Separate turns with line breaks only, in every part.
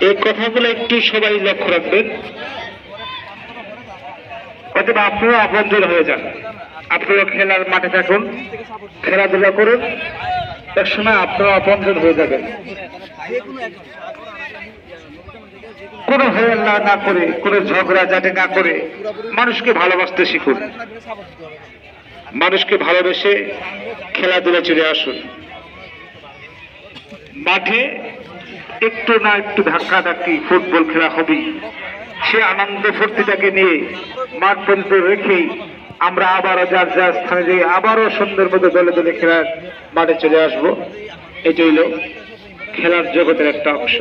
এই কথাগুলো একটু সবাই লক্ষ্য রাখবেন। অথবা আপনারা আপনজন হয়ে যান, আপনারা খেলার মাঠে থাকুন, খেলাধুলা করুন, এক সময় আপনারা আপনজন হয়ে যাবেন। কোনো হেলা না করে, কোনো ঝগড়া ঝাঁটি না করে মানুষকে ভালোবাসতে শিখুন। মানুষকে ভালোবেসে খেলাধুলা চলে আসুন। মাঠে একটু না একটু ধাক্কা ধাক্কি ফুটবল খেলা হবেই। সে আনন্দ ফুর্তিটাকে নিয়ে মাঠ পর্যন্ত রেখেই আমরা আবারও যার যার স্থানে যাই, আবারও সুন্দর মতো দলে দলে খেলার মাঠে চলে আসব। এটাই হলো খেলার জগতের একটা অংশ।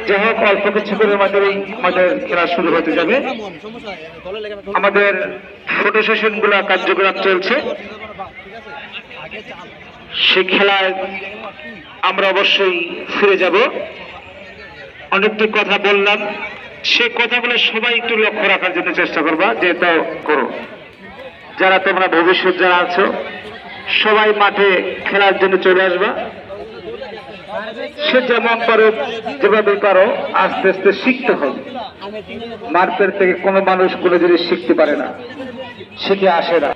যাই হোক, অল্প কিছুক্ষণের আমাদের খেলা শুরু হতে যাবে। আমাদের ফটো সেশন গুলা কার্যক্রম চলছে। সেই খেলায় আমরা অবশ্যই ফিরে যাব। অনেকটি কথা বললাম, সে কথাগুলো সবাই একটু লক্ষ্য রাখার জন্য চেষ্টা করবা, যেটা করো। যারা তোমরা ভবিষ্যৎ যারা আছো সবাই মাঠে খেলার জন্য চলে আসবা। সে যেমন পারো, যেভাবে পারো, আস্তে আস্তে শিখতে হবে। মার্কেট থেকে কোনো মানুষ কোনো জিনিস শিখতে পারে না, শিখে আসে না।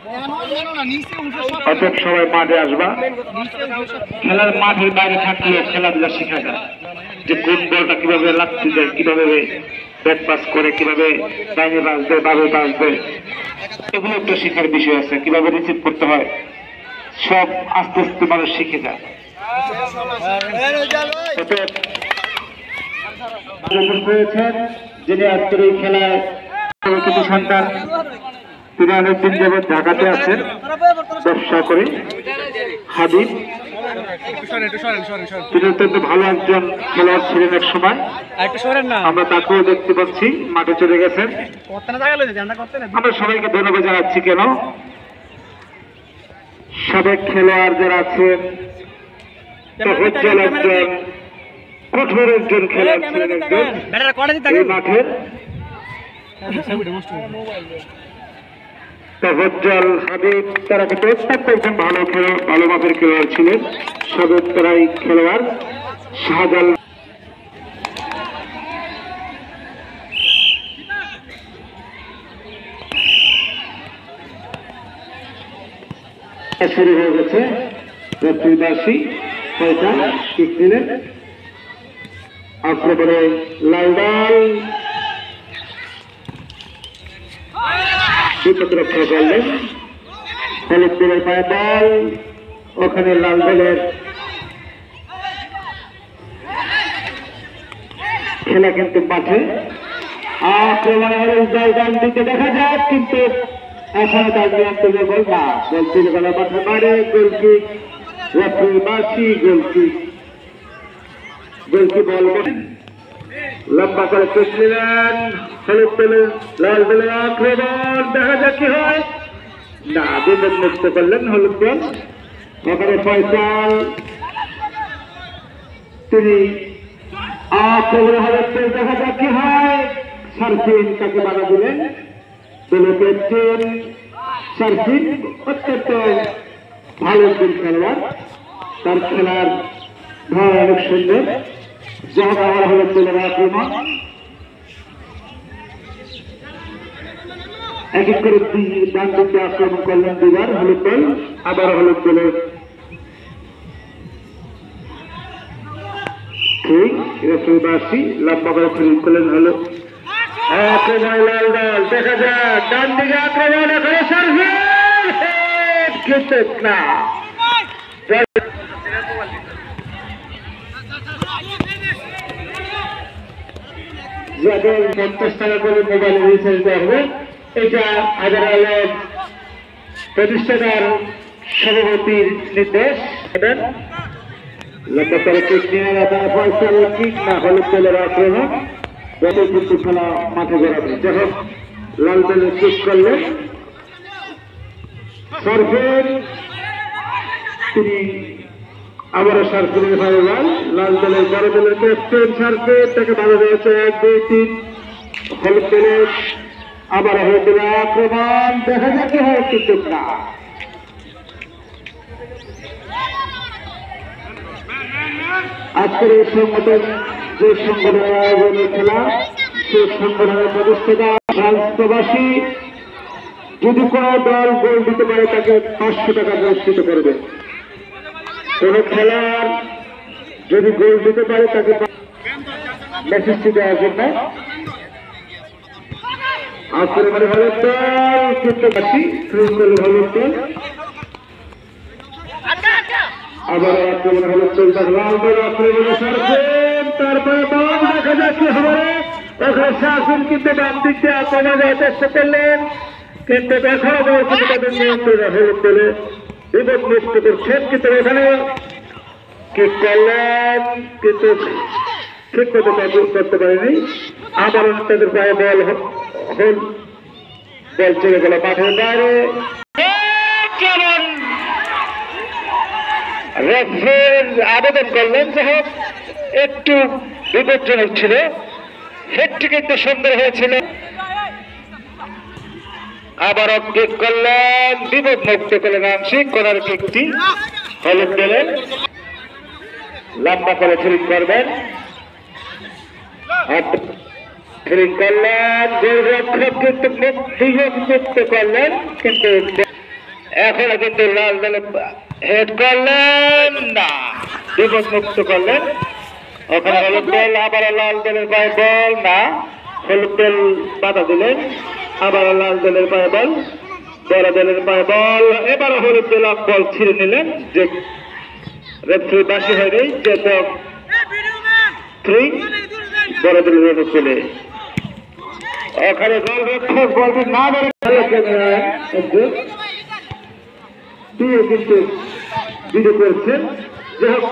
অতএব সবাই মাঠে আসবা। খেলার মাঠের বাইরে থাকলে খেলাধুলা শেখা যায়, যে কোন বলটা কিভাবে লাগতে যায়, কিভাবে ব্যাট পাস করে, কিভাবে ডাইনে বাঁচবে, বামে বাঁচবে, এগুলো একটু শেখার বিষয় আছে। কিভাবে রিসিভ করতে হয় সব আস্তে আস্তে মানুষ শিখে যায়। যিনি আজকের এই খেলায় সন্তান, তিনি অনেকদিন যাবৎ ঢাকাতে আছেন ব্যবসা করে, হাবিব। তিনি অত্যন্ত ভালো একজন খেলোয়াড় ছিলেন এক সময়। আমরা তাকেও দেখতে পাচ্ছি মাঠে চলে গেছেন। আমরা সবাইকে ধন্যবাদ জানাচ্ছি। কেন সাবেক খেলোয়াড় যারা আছেন, একজন কঠোর একজন খেলোয়াড় ছিলেন, একজন মাঠের তফজ্জল হাবিব। তারা কিন্তু অত্যন্ত একজন ভালো মাপের খেলোয়াড় ছিলেন। সাবেক তারাই খেলোয়াড় শাহজালাল। শুরু হয়ে গেছে। রফিবাসী ফয়সাল কিক দিলেন, আক্রমণে লালদাল বিপদ রক্ষা করলেন। হলুদের পায়ে বল, ওখানে লাল দলের খেলা কিন্তু মাঠে। আক্রমণে হলুদ দল ডান দিকে দেখা যায়, কিন্তু এখনো তার নিয়ন্ত্রণ বল না। বল তুলে গেল মাঠে বাইরে। গোলকি রফিবাসী, গোলকি বল লম্বা করে চেক নিলেন। হলুদ দলের লাল দলের আক্রমণ, দেখা যাক কি হয়। না, বিপদ মুক্ত করলেন হলুদ দল। ওখানে ফয়সাল, তিনি আক্রমণে হলুদ দল, দেখা যাক কি হয়। সার্ফিন তাকে বাধা দিলেন। দলের ক্যাপ্টেন সার্ফিন অত্যন্ত ভালো একজন খেলোয়াড়, তার খেলার ধারা অনেক সুন্দর। যখন আবার হলুদ দলের আক্রমণ, এক এক করে ডান দিকে আক্রমণ করলেন দুবার হলুদ দল। আবার হলুদ দলের ঠিক রফিবাসী লম্বা করে ফিল করলেন। হলো আক্রমণ লাল দল, দেখা যাক ডান দিকে আক্রমণ। এখানে সার্ভিস কিন্তু না, 50 টাকা করে মোবাইলে রিচার্জ দেওয়া হবে। এটা আজহার প্রতিষ্ঠাতার সভাপতির নির্দেশ। লম্বা করে কিক নিয়ে ফয়সাল কিক, না হলুদ দলের আক্রমণ। যত কিন্তু খেলা মাঠে গড়াবে। যখন লাল দলের কিক করলেন সার্ফের, তিনি আবারও সার্ফের ভালো লাল দলের বড় দলের ক্যাপ্টেন সার্ফের, তাকে বাধা দিয়েছে 1, 2, 3 হলুদ দলের। আবার হলুদ দলের আক্রমণ, দেখা যাক কি হয়, কিন্তু না। আজকের এই সংগঠন যে সংগঠনের আয়োজনে খেলা সেই সংগঠনের প্রতিষ্ঠাতা রাষ্ট্রবাসী যদি কোনো দল গোল দিতে পারে তাকে 500 টাকা পুরস্কৃত করবে। কোন খেলার যদি গোল দিতে পারে তাকে মেসেজটি দেওয়ার জন্য আক্রমণে ভালো দল চিত্রবাসী শৃঙ্খল ভালো দল আবার আক্রমণ হলো চলতে লাল দল আক্রমণে সারছেন তারপরে বল দেখা যাচ্ছে হবে ওখানে শাসন কিন্তু ডান দিক দিয়ে আক্রমণ দেওয়ার চেষ্টা করলেন কিন্তু এখনো বল কিন্তু তাদের নিয়ন্ত্রণে হলুদ দলে বিপদ মুক্ত করছেন কিন্তু এখানে কি করলেন কিন্তু ঠিক মতো করতে পারেনি আবারও তাদের পায়ে বল বল চলে গেল মাঠের বাইরে রেফারির আবেদন করলেন যে হোক একটু বিপজ্জনক ছিল হেডটি কিন্তু সুন্দর হয়েছিল আবারও কিক করলেন বিপদ মুক্ত করলেন আংশিক করার কিকটি হলুদ দলের লম্বা করে থ্রিং করবেন থ্রিং করলেন গোলরক্ষক কিন্তু মুক্ত করলেন কিন্তু এখনো কিন্তু লাল দলে হেড করলেন না বিপদ মুক্ত করলেন ওখানে হলুদ দল আবার লাল দলের পায়ে বল না হলুদ দল বাধা দিলেন আবার লাল দলের পায়ে বল বড় দলের পায়ে বল এবারও হলুদ দল বল ছিঁড়ে নিলেন যে রেফারি বাসি হয়নি যে থ্রি বড় দলের চলে ওখানে গোলরক্ষক বলটি না ধরে কিন্তু ভিডিও করছেন যে হোক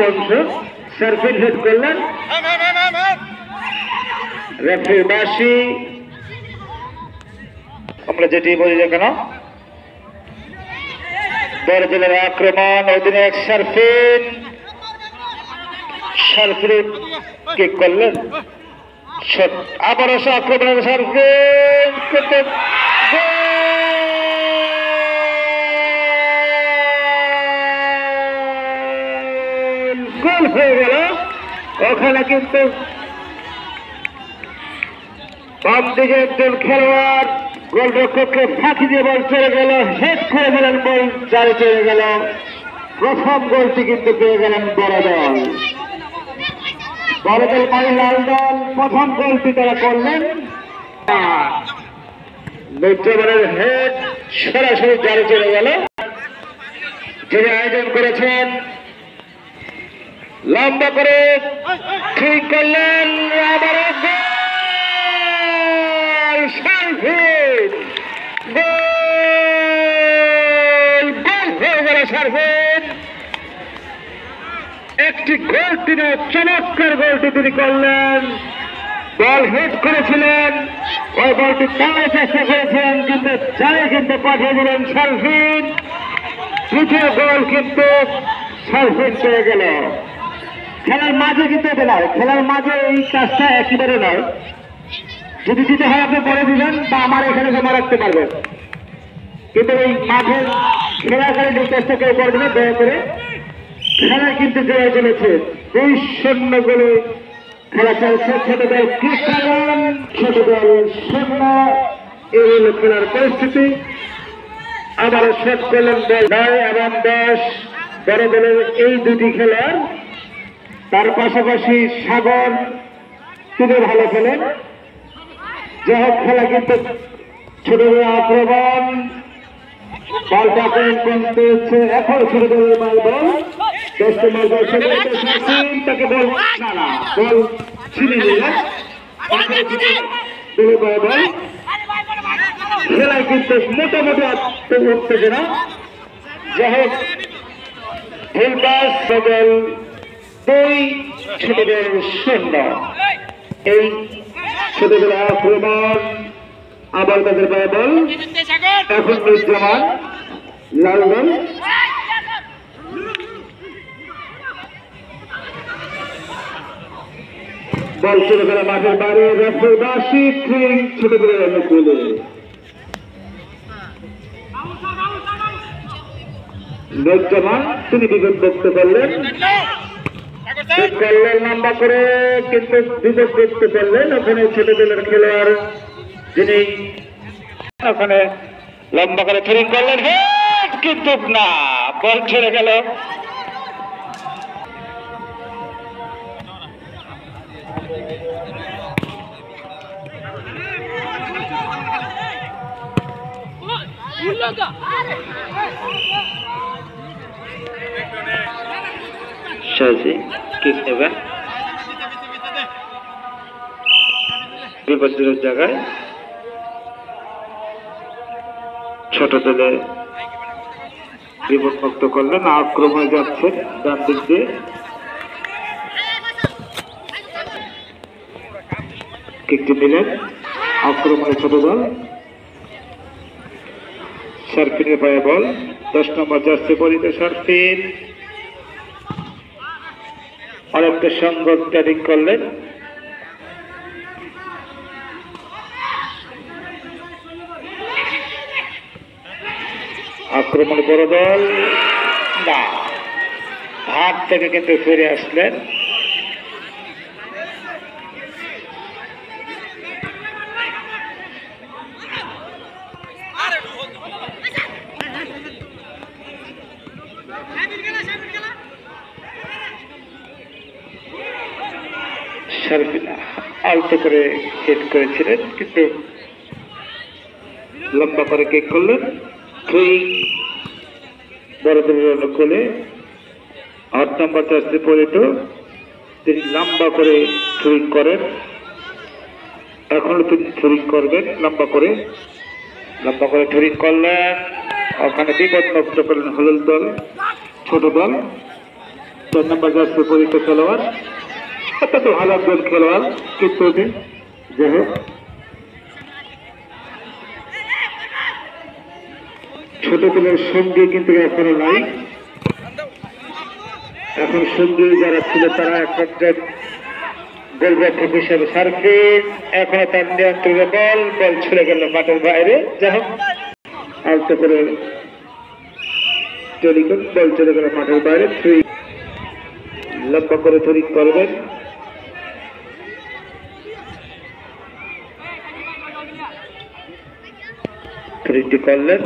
অংশ সার্ফিং হেড করলেন রেফারি বাসি আমরা যেটি বলি যে কেন বড় দলের আক্রমণ অধিনায়ক সার্ফিন কিক করলেন আবারও আক্রমণের সার্ফিন কিন্তু গোল হয়ে গেল ওখানে কিন্তু বাম দিকে একজন খেলোয়াড় গোলরক্ষককে ফাঁকি দিয়ে বল চলে গেল হেড করে দিলেন বল জালে চলে গেল প্রথম গোলটি কিন্তু পেয়ে গেলেন বড় দল মানে লাল দল প্রথম গোলটি তারা করলেন নৈত্যমানের হেড সরাসরি জালে চলে গেল যিনি আয়োজন করেছেন লম্বা করে ঠিক করলেন আবারও একটি গোল তিনি চমৎকার গোলটি তিনি করলেন বল হেড করেছিলেন ওই বলটি টানার চেষ্টা করেছেন কিন্তু চালে কিন্তু পাঠিয়ে দিলেন সার্ফিন তৃতীয় গোল কিন্তু সার্ফিন পেয়ে গেল খেলার মাঝে কিন্তু এটা নয় খেলার মাঝে এই কাজটা একেবারে নয় যদি দিতে হয় আপনি পরে দিবেন বা আমার এখানে জমা রাখতে পারবেন কিন্তু এই মাঠে খেলাকালীন এই চেষ্টা করে করে দেবেন দয়া করে খেলা কিন্তু জয় চলেছে 2-0 গোলে খেলা চলছে ছোট দল ছোট দল 0 এই হল খেলার পরিস্থিতি আবারও শেষ করলেন 9 এবং 10 বড় দলের এই দুটি খেলার তার পাশাপাশি সাগর তিনি ভালো খেলেন যাই হোক খেলা কিন্তু ছোট দলের আক্রমণ বলটা কমতে হচ্ছে এখন ছোট দলের মাল বল তাকে বল না বল ছিনে নিলেন খেলায় কিন্তু মোটামুটি উত্তেজনা যাই হোক ফুলবাস সদল 2 ছোট দল 0 এই ছোট দলের আক্রমণ আবার তাদের পায়ে বল এখন নুরজামান লাল দল বল চলে গেল মাঠের বাইরে রেফারি বাসি ছোট দলের অনুকূলে নুরজামান তিনি বিপদ মুক্ত করলেন ঠিক করলেন লম্বা করে, কিন্তু বিপদ দেখতে পারলেন ওখানে ছোট দলের খেলোয়াড় যিনি ওখানে লম্বা করে থ্রি করলেন, হেড কিন্তু না, বল ছেড়ে গেল। কিক নেবেন বিপদের জায়গায়, ছোট দলে বিপদমুক্ত করলেন, আক্রমণে যাচ্ছে ডান দিক দিয়ে, কিকটি নিলেন, আক্রমণে ছোট দল, শারফিনের পায়ে বল, 10 নম্বর জার্সি পরিত শারফিন অনেকটা সংগ্রহ ট্যারিং করলেন, আক্রমণে বড় দল না, হাত থেকে কিন্তু ফিরে আসলেন। শারফিনা আলতো করে হিট করেছিলেন, কিন্তু লম্বা করে কিক করলেন, থ্রি বড়দের কোলে 8 নম্বর জার্সি পরিত তিনি লম্বা করে থ্রি করেন, এখনো তিনি থ্রি করবেন লম্বা করে থ্রি করলেন, ওখানে বিপদমুক্ত করলেন হলুদ দল, ছোট দল, 4 নম্বর জার্সি পরিত খেলোয়াড়, অত্যন্ত ভালো একজন খেলোয়াড়, কিন্তু যাই হোক ছোট দলের সঙ্গে কিন্তু এখনো নাই, এখন সঙ্গে যারা ছিল তারা একটা গোলরক্ষক হিসেবে শারফিন, এখনো তার নিয়ন্ত্রণে বল ছেড়ে গেল মাঠের বাইরে, যাই হোক আলতো করে টেলিকন, বল চলে গেল মাঠের বাইরে, থ্রি লম্বা করে থ্রি করবেন, থ্রিটি করলেন,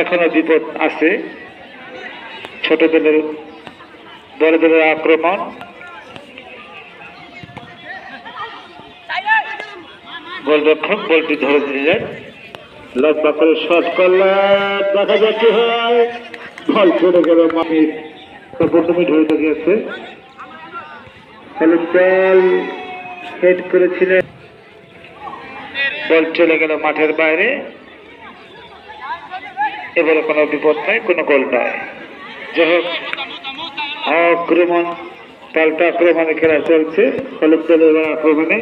এখনো বিপদ আছে, ছোট দলের বড় দলের আক্রমণ, গোলরক্ষক বলটি ধরে দিলেন, লম্বা করে শট করলেন, দেখা যাচ্ছে হয় বল চলে গেল মামির, প্রথমে ধরে গিয়েছে, বল হেড করেছিলেন, বল চলে গেল মাঠের বাইরে, এবারে কোনো বিপদ নাই, কোনো গোল নাই, যাই হোক আক্রমণ পাল্টা আক্রমণে খেলা চলছে, হলুদ দলের আক্রমণে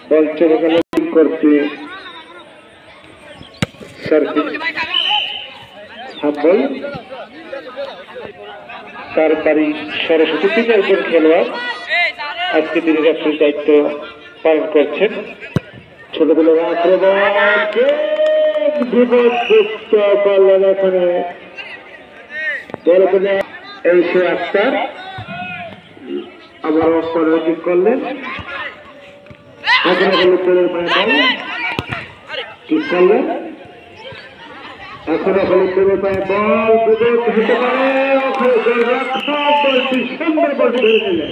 বল চলে গেল করতে শারফিন, হাফবল তার বাড়ি সরস্বতী, তিনি একজন খেলোয়াড়, আজকে তিনি রেফারির দায়িত্ব পালন করছেন, ছোট দলের আক্রমণ বিপদমুক্ত করলেন, এখানে এই সে আক্তার আবার অপরাধী করলেন, এখানে হলুদ দলের পায়ে কি করলেন, এখনো হলুদ দলের পায়ে বল বিপদ হতে পারে, বলটি সুন্দর বলটি ধরে নিলেন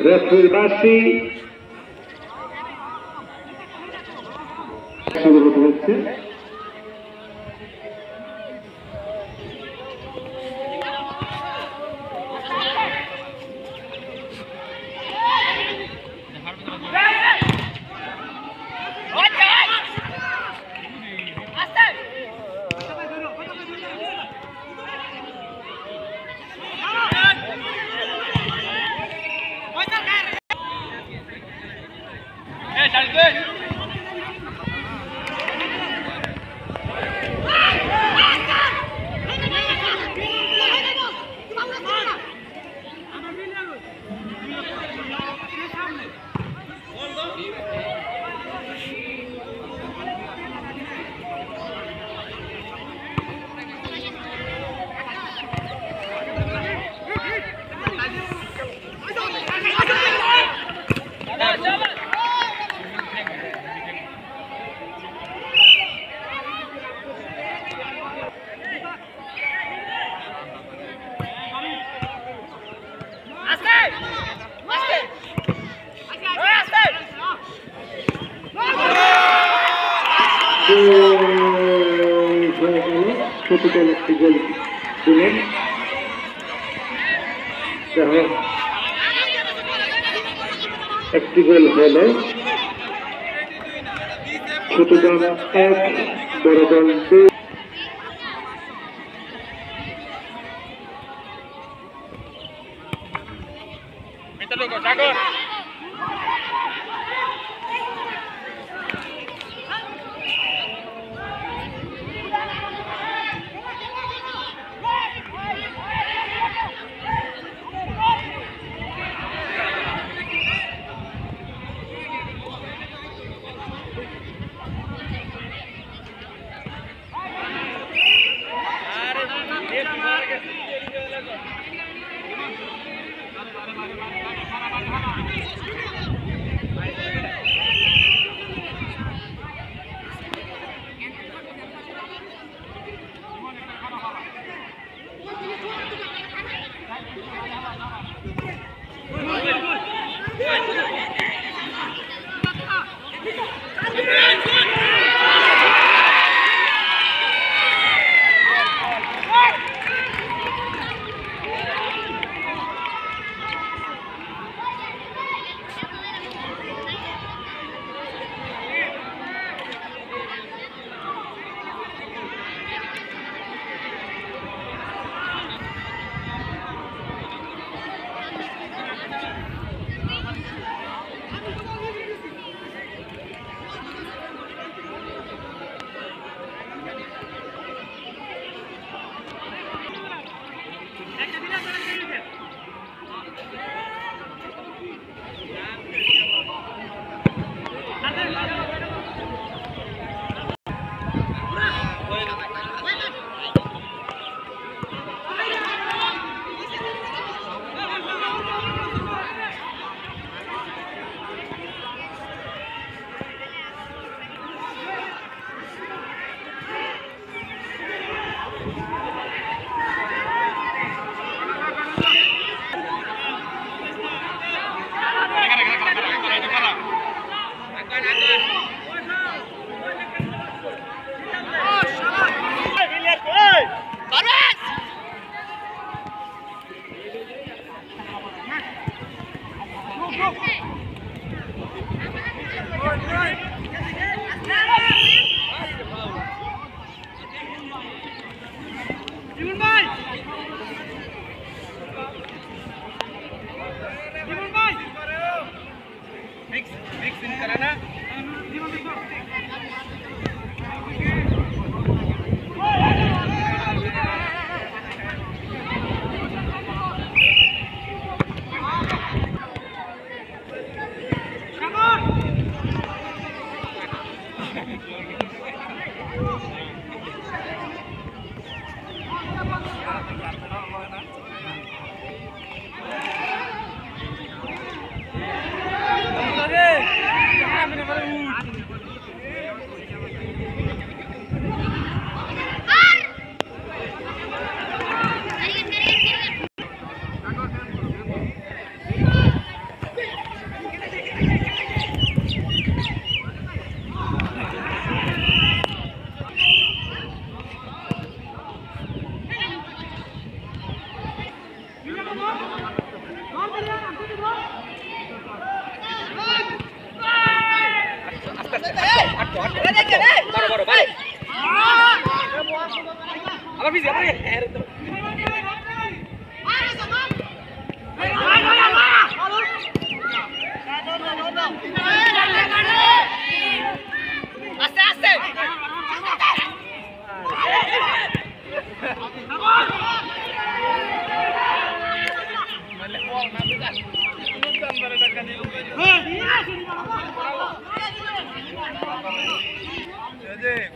রেফারির বাঁশি শুরু হতে হচ্ছে, প্রতিটা একটি গোল দিলেন। একটি গোল হলো, ছোট দল 1, বড় দল 2।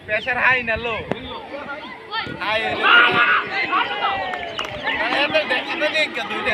Pressure high na low. High. Ano din ka doon?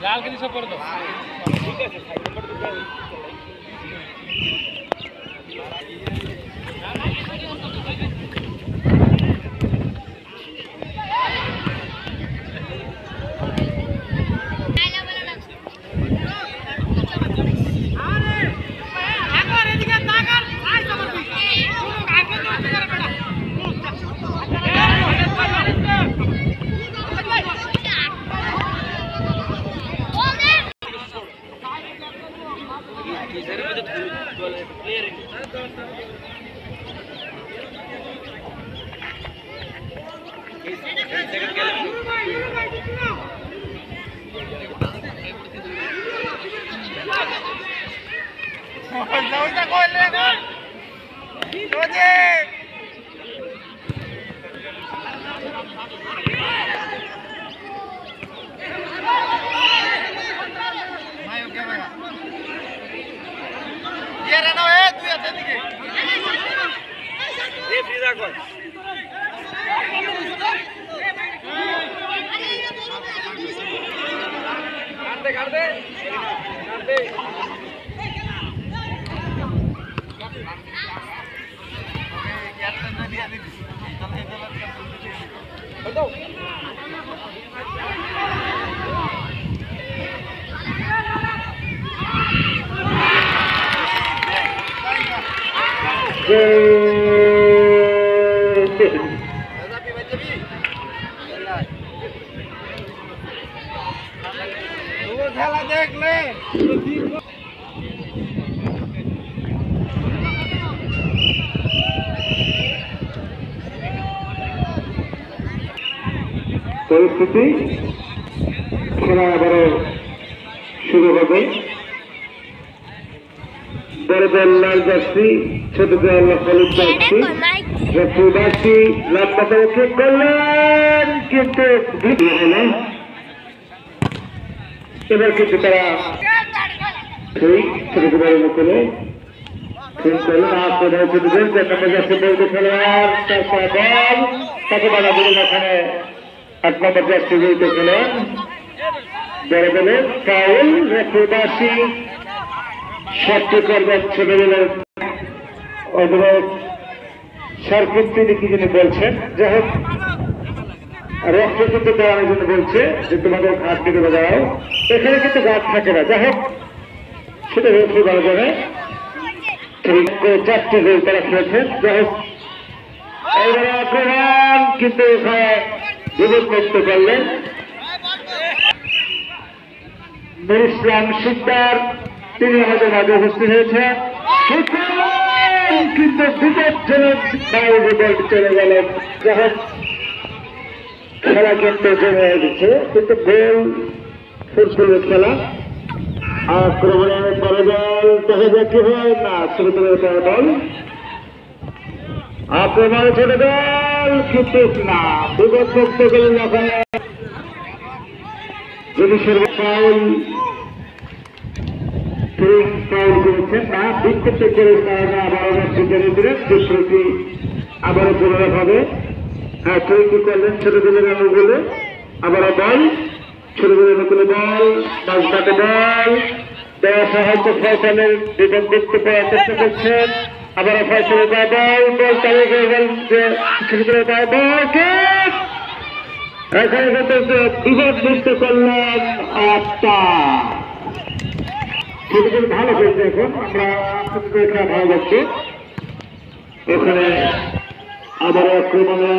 लाल के नीचे पड़ दो ठीक है साइड नंबर तो
খেলা দেখলে
পরিস্থিতি খেলা আবারও শুরু হবে। বড় দল লাল জার্সি, ছোট দল হলুদ জার্সি, জার্সি লম্বা করে ঠিক করলেন কিন্তু হলো এবার কিন্তু তারা ঠিক ছোট বড় করে ঠিক করলেন। আপনার ছোট দল জার্সি বলতে খেলোয়াড় তাকে বাধা দিলেন ওখানে 8 নম্বর জার্সি বলতে খেলেন বড় দলের ফাউল। রেফারি সত্যি করবেন ছোট দলের অধিনায়ক সার্কিট তিনি কি যিনি বলছেন, যাই হোক রক্ত কিন্তু দেওয়ানোর জন্য বলছে যে তোমাদের ঘাট দিকে বাজাও, এখানে কিন্তু ঘাট থাকে না। যাই হোক সেটা রেফারি বলা যাবে। 4টে গোল তারা খেলেছেন। যাই হোক এইবারে আক্রমণ কিন্তু এখানে বিপদ করতে পারলেন নুর ইসলাম শিকদার, তিনি আমাদের মাঝে উপস্থিত হয়েছেন কিন্তু বিপজ্জনক বাইরে চলে গেলেন। যাই হোক খেলা কিন্তু জমে দিচ্ছে কিন্তু গোল ফুটবলের খেলা। আক্রমণের বড় দল দেখা যাক কি হয় না ছোট দলের বড় দল আক্রমণে ছোট দল কিন্তু না বিপদ করতে গেলেন ওখানে জিনিসের ফাউল ফাউল করেছেন না বিক্ষিপ্ত করে আবারও সুযোগ দিলেন দুষ্কৃতি আবারও পুনরায় হবে। হ্যাঁ তৈরি করলেন ছোট দলের অনুগুলো আবারও বল ছোট দলের অনুগুলো বল তাকে বল দেওয়া সাহায্য ফয়সালের বিপদ দেখতে পাওয়ার চেষ্টা করছেন। আবারও ফয়সালের বল বল চালিয়ে গেলেন যে ছোট দলের বল এখানে কিন্তু বিপদ মুক্ত করলেন একটা ছোটদের ভালো হয়েছে। এখন আমরা আপনাদের খেলা ভালো লাগছে ওখানে আবার আক্রমণে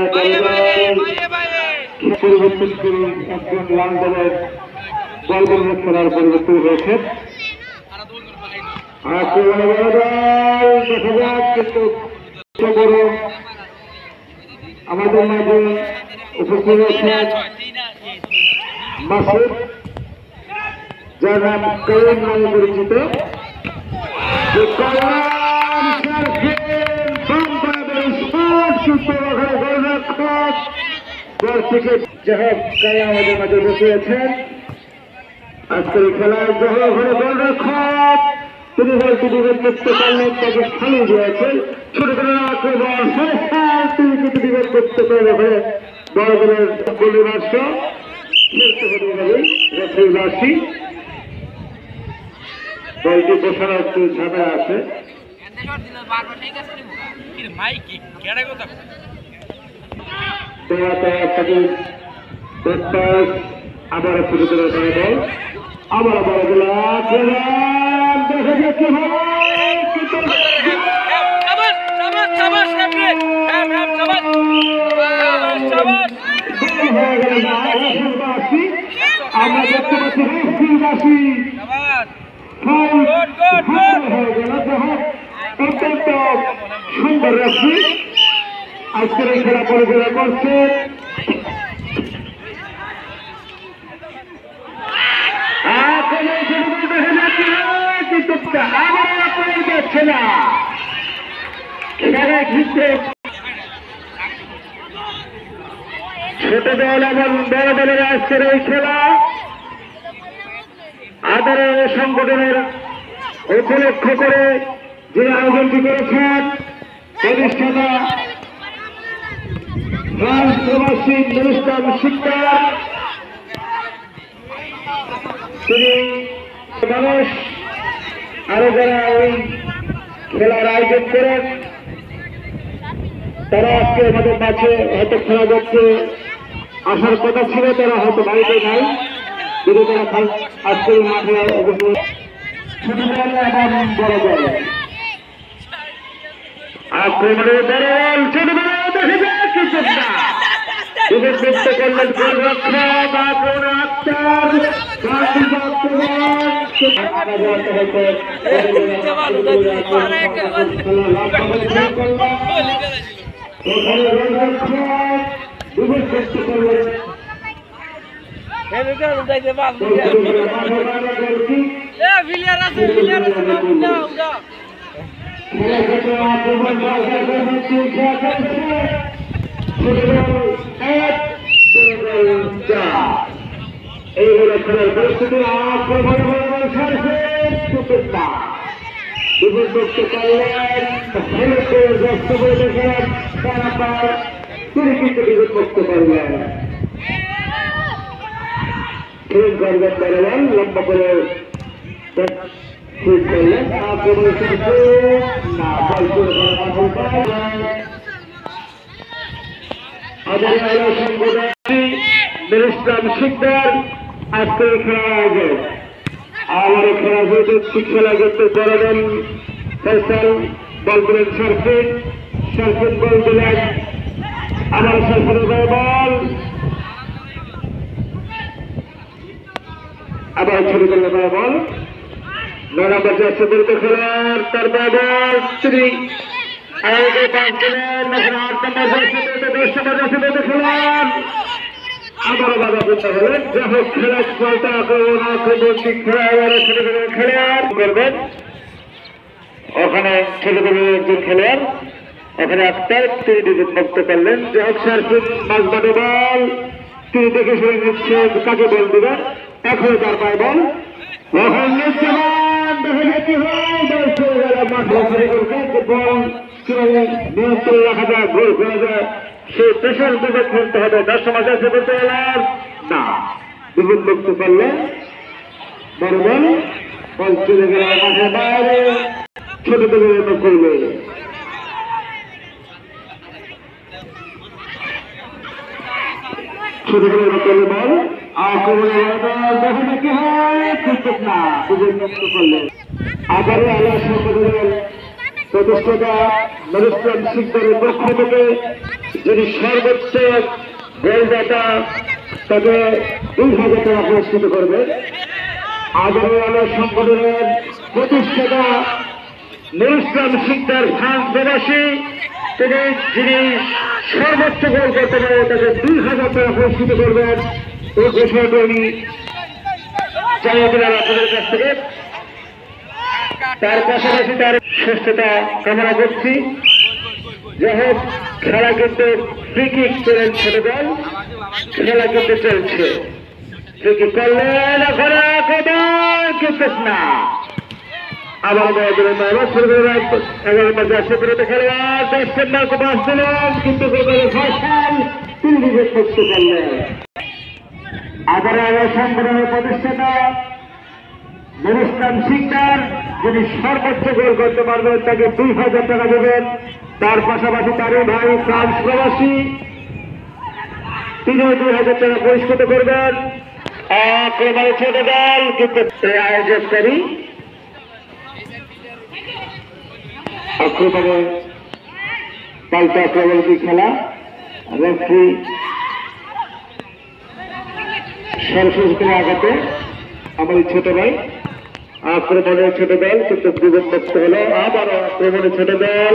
পরিবর্তন করে একজন লাল দলের বলবনের খেলার পরিবর্তন হয়েছে। আক্রমণে দেখা যাক কিন্তু আমাদের মাঝে উপস্থিত হয়েছে মাসুদ, যার নাম করিম নামে পরিচিত। আমাদের মাঝে বসিয়েছেন আজকের খেলায় ঘরে গোলরক্ষক তিনি বলতে বিপদ করতে পারলেন, তাকে খালি দিয়েছেন। ছোট করে আক্রমণ তিনি কিন্তু বিপদ করতে পারলে বড় দলের গোলরক্ষ খেলতে হতে পারে রেফারি। দলটি বসানো একটু ঝামেলা আছে। আবার শুরু করে বল, আবার বড় আমরা দেখতে পাচ্ছি রাশি অত্যন্ত সুন্দর রাশি আজকের এই খেলা পরিচালনা করছে। ছোট দল এবং বড় দলের আজকের এই খেলা আদরের সংগঠনের উপলক্ষ করে যে আয়োজনটি করেছেন প্রতিষ্ঠাতা ফ্রান্স প্রবাসী নুরুল শিকদার, তিনি মানুষ আরো যারা ওই খেলার আয়োজন করেন তারা আজকে আমাদের মাঝে হয়তো খেলা দেখতে আসার কথা ছিল, তারা হয়তো বাড়িতে নাই, যদি তারা আজকের মাঠে অবশ্যই ছোট দল এবং বড় দল আক্রমণের বড় দল ছোট দল দেখে যায় কিছু না মুক্ত করলেন গোলরক্ষক আক্রমণে আক্তার এই হলো খেলার পরিস্থিতি। আক্রমণ করতে পারলেন তিনি কিন্তু বিপদ করতে পারলেন। করবেন লম্বা করে ঠিক করলেন। আক্রমণ নুরুল শিকদার আজকে খেলা আয়োজন। আমার খেলা হয়েছে খেলা করতে জড়ালেন ফয়সাল, বল দিলেন শারফিন, শারফিন বল দিলেন আমার শারফিনের বল আবার ছুটে করলেন বল 9 নম্বর যাচ্ছে বলতে খেলার তার বল তিনি আগে 5 দিলেন 8 নম্বর যাচ্ছে 10 নম্বর যাচ্ছে বলতে খেলার আবারও বাধা করতে হলেন। যা হোক খেলা চলতে আক্রমণ খেলা এবারে ছেলেদের খেলোয়াড় করবেন। ওখানে ছেলেদের একজন খেলোয়াড় ওখানে আক্তার তিনি বিদ্যুৎ মুক্ত করলেন। যা হোক শারফিন মাঝমাঠে বল তিনি দেখে শুনে নিচ্ছেন কাকে বল দেবেন। এখনো তার পায় বল ওখানে নিচ্ছে বল কিভাবে নিয়ন্ত্রণ রাখা যায়, গোল করা যায় সেই পেশার দিকে খেলতে হবে। 10 সমাজ আছে বলতে গেলাম না বিদ্যুৎ মুক্ত করলে বড় বল বল চলে গেল মাঠের বাইরে ছোট দলের মতো করবে। ছোট দলের মতো বল আক্রমণের দেখেন কি হয় ঠিক না বিদ্যুৎ মুক্ত করলে আবারও আল্লাহ সংগঠনের প্রতিষ্ঠাতা নুরুল শিকদারের পক্ষ থেকে যিনি সর্বোচ্চ গোলদাতা তাকে 2000 টাকা পুরস্কৃত করবে। আগামী আলো সংগঠনের প্রতিষ্ঠাতা নুরুল শিকদার ফ্রান্স প্রবাসী তিনি যিনি সর্বোচ্চ গোল করতে পারে তাকে 2000 টাকা পুরস্কৃত করবেন। এই ঘোষণাটি আমি জানিয়ে দিলাম আপনাদের কাছ থেকে। তার পাশাপাশি তার শ্রেষ্ঠতা কামনা করছি। যাই হোক, খেলা কিন্তু ফ্রি কিক পেলেন ছোট দল, খেলা কিন্তু চলছে। ফ্রি কিক করলেন, কিন্তু না আবার খেলোয়াড় 10 সেপ্টেম্বরকে পাস দিলেন, কিন্তু তিনি বিবেক করতে পারলেন। আবার সংগঠনের প্রতিষ্ঠাতা নুরুল শিকদার যিনি সর্বোচ্চ গোল করতে পারবেন তাকে 2000 টাকা দেবেন। তার পাশাপাশি তারই ভাই ফ্রান্স প্রবাসী তিনি 2000 টাকা পুরস্কৃত করবেন। আক্রমণে ছোট দল কিন্তু আয়োজককারী আক্রমণে পাল্টা আক্রমণী খেলা রেফারি সরাসরি আঘাতে আমাদের ছোট ভাই আক্রমণের ছোট দল কিন্তু বিভক্ত হলো। আবার আক্রমণের ছোট দল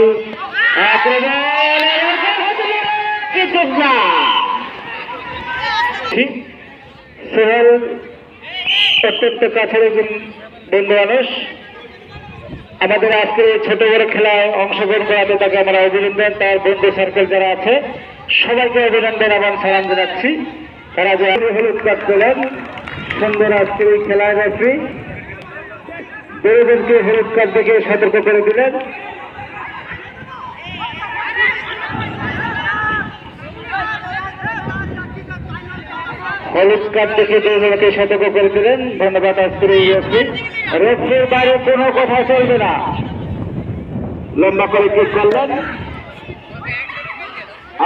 সোহেল অত্যন্ত কাছের একজন বন্ধু মানুষ। আমাদের আজকে ছোট বড় খেলায় অংশগ্রহণ করাতে তাকে আমরা অভিনন্দন, তার বন্ধু সার্কেল যারা আছে সবাইকে অভিনন্দন এবং সালাম জানাচ্ছি। তারা যে হলুদ কার্ড পেলেন, সুন্দর আজকের এই খেলায় রেফারি দুজনকে হলুদ কার্ড দেখে সতর্ক করে দিলেন। হলুদ কার্ড দেখে দুজনকে সতর্ক করে দিলেন। ধন্যবাদ আজকের এই রেফারির বাইরে কোনো কথা চলবে না। লম্বা করে কিক করলেন,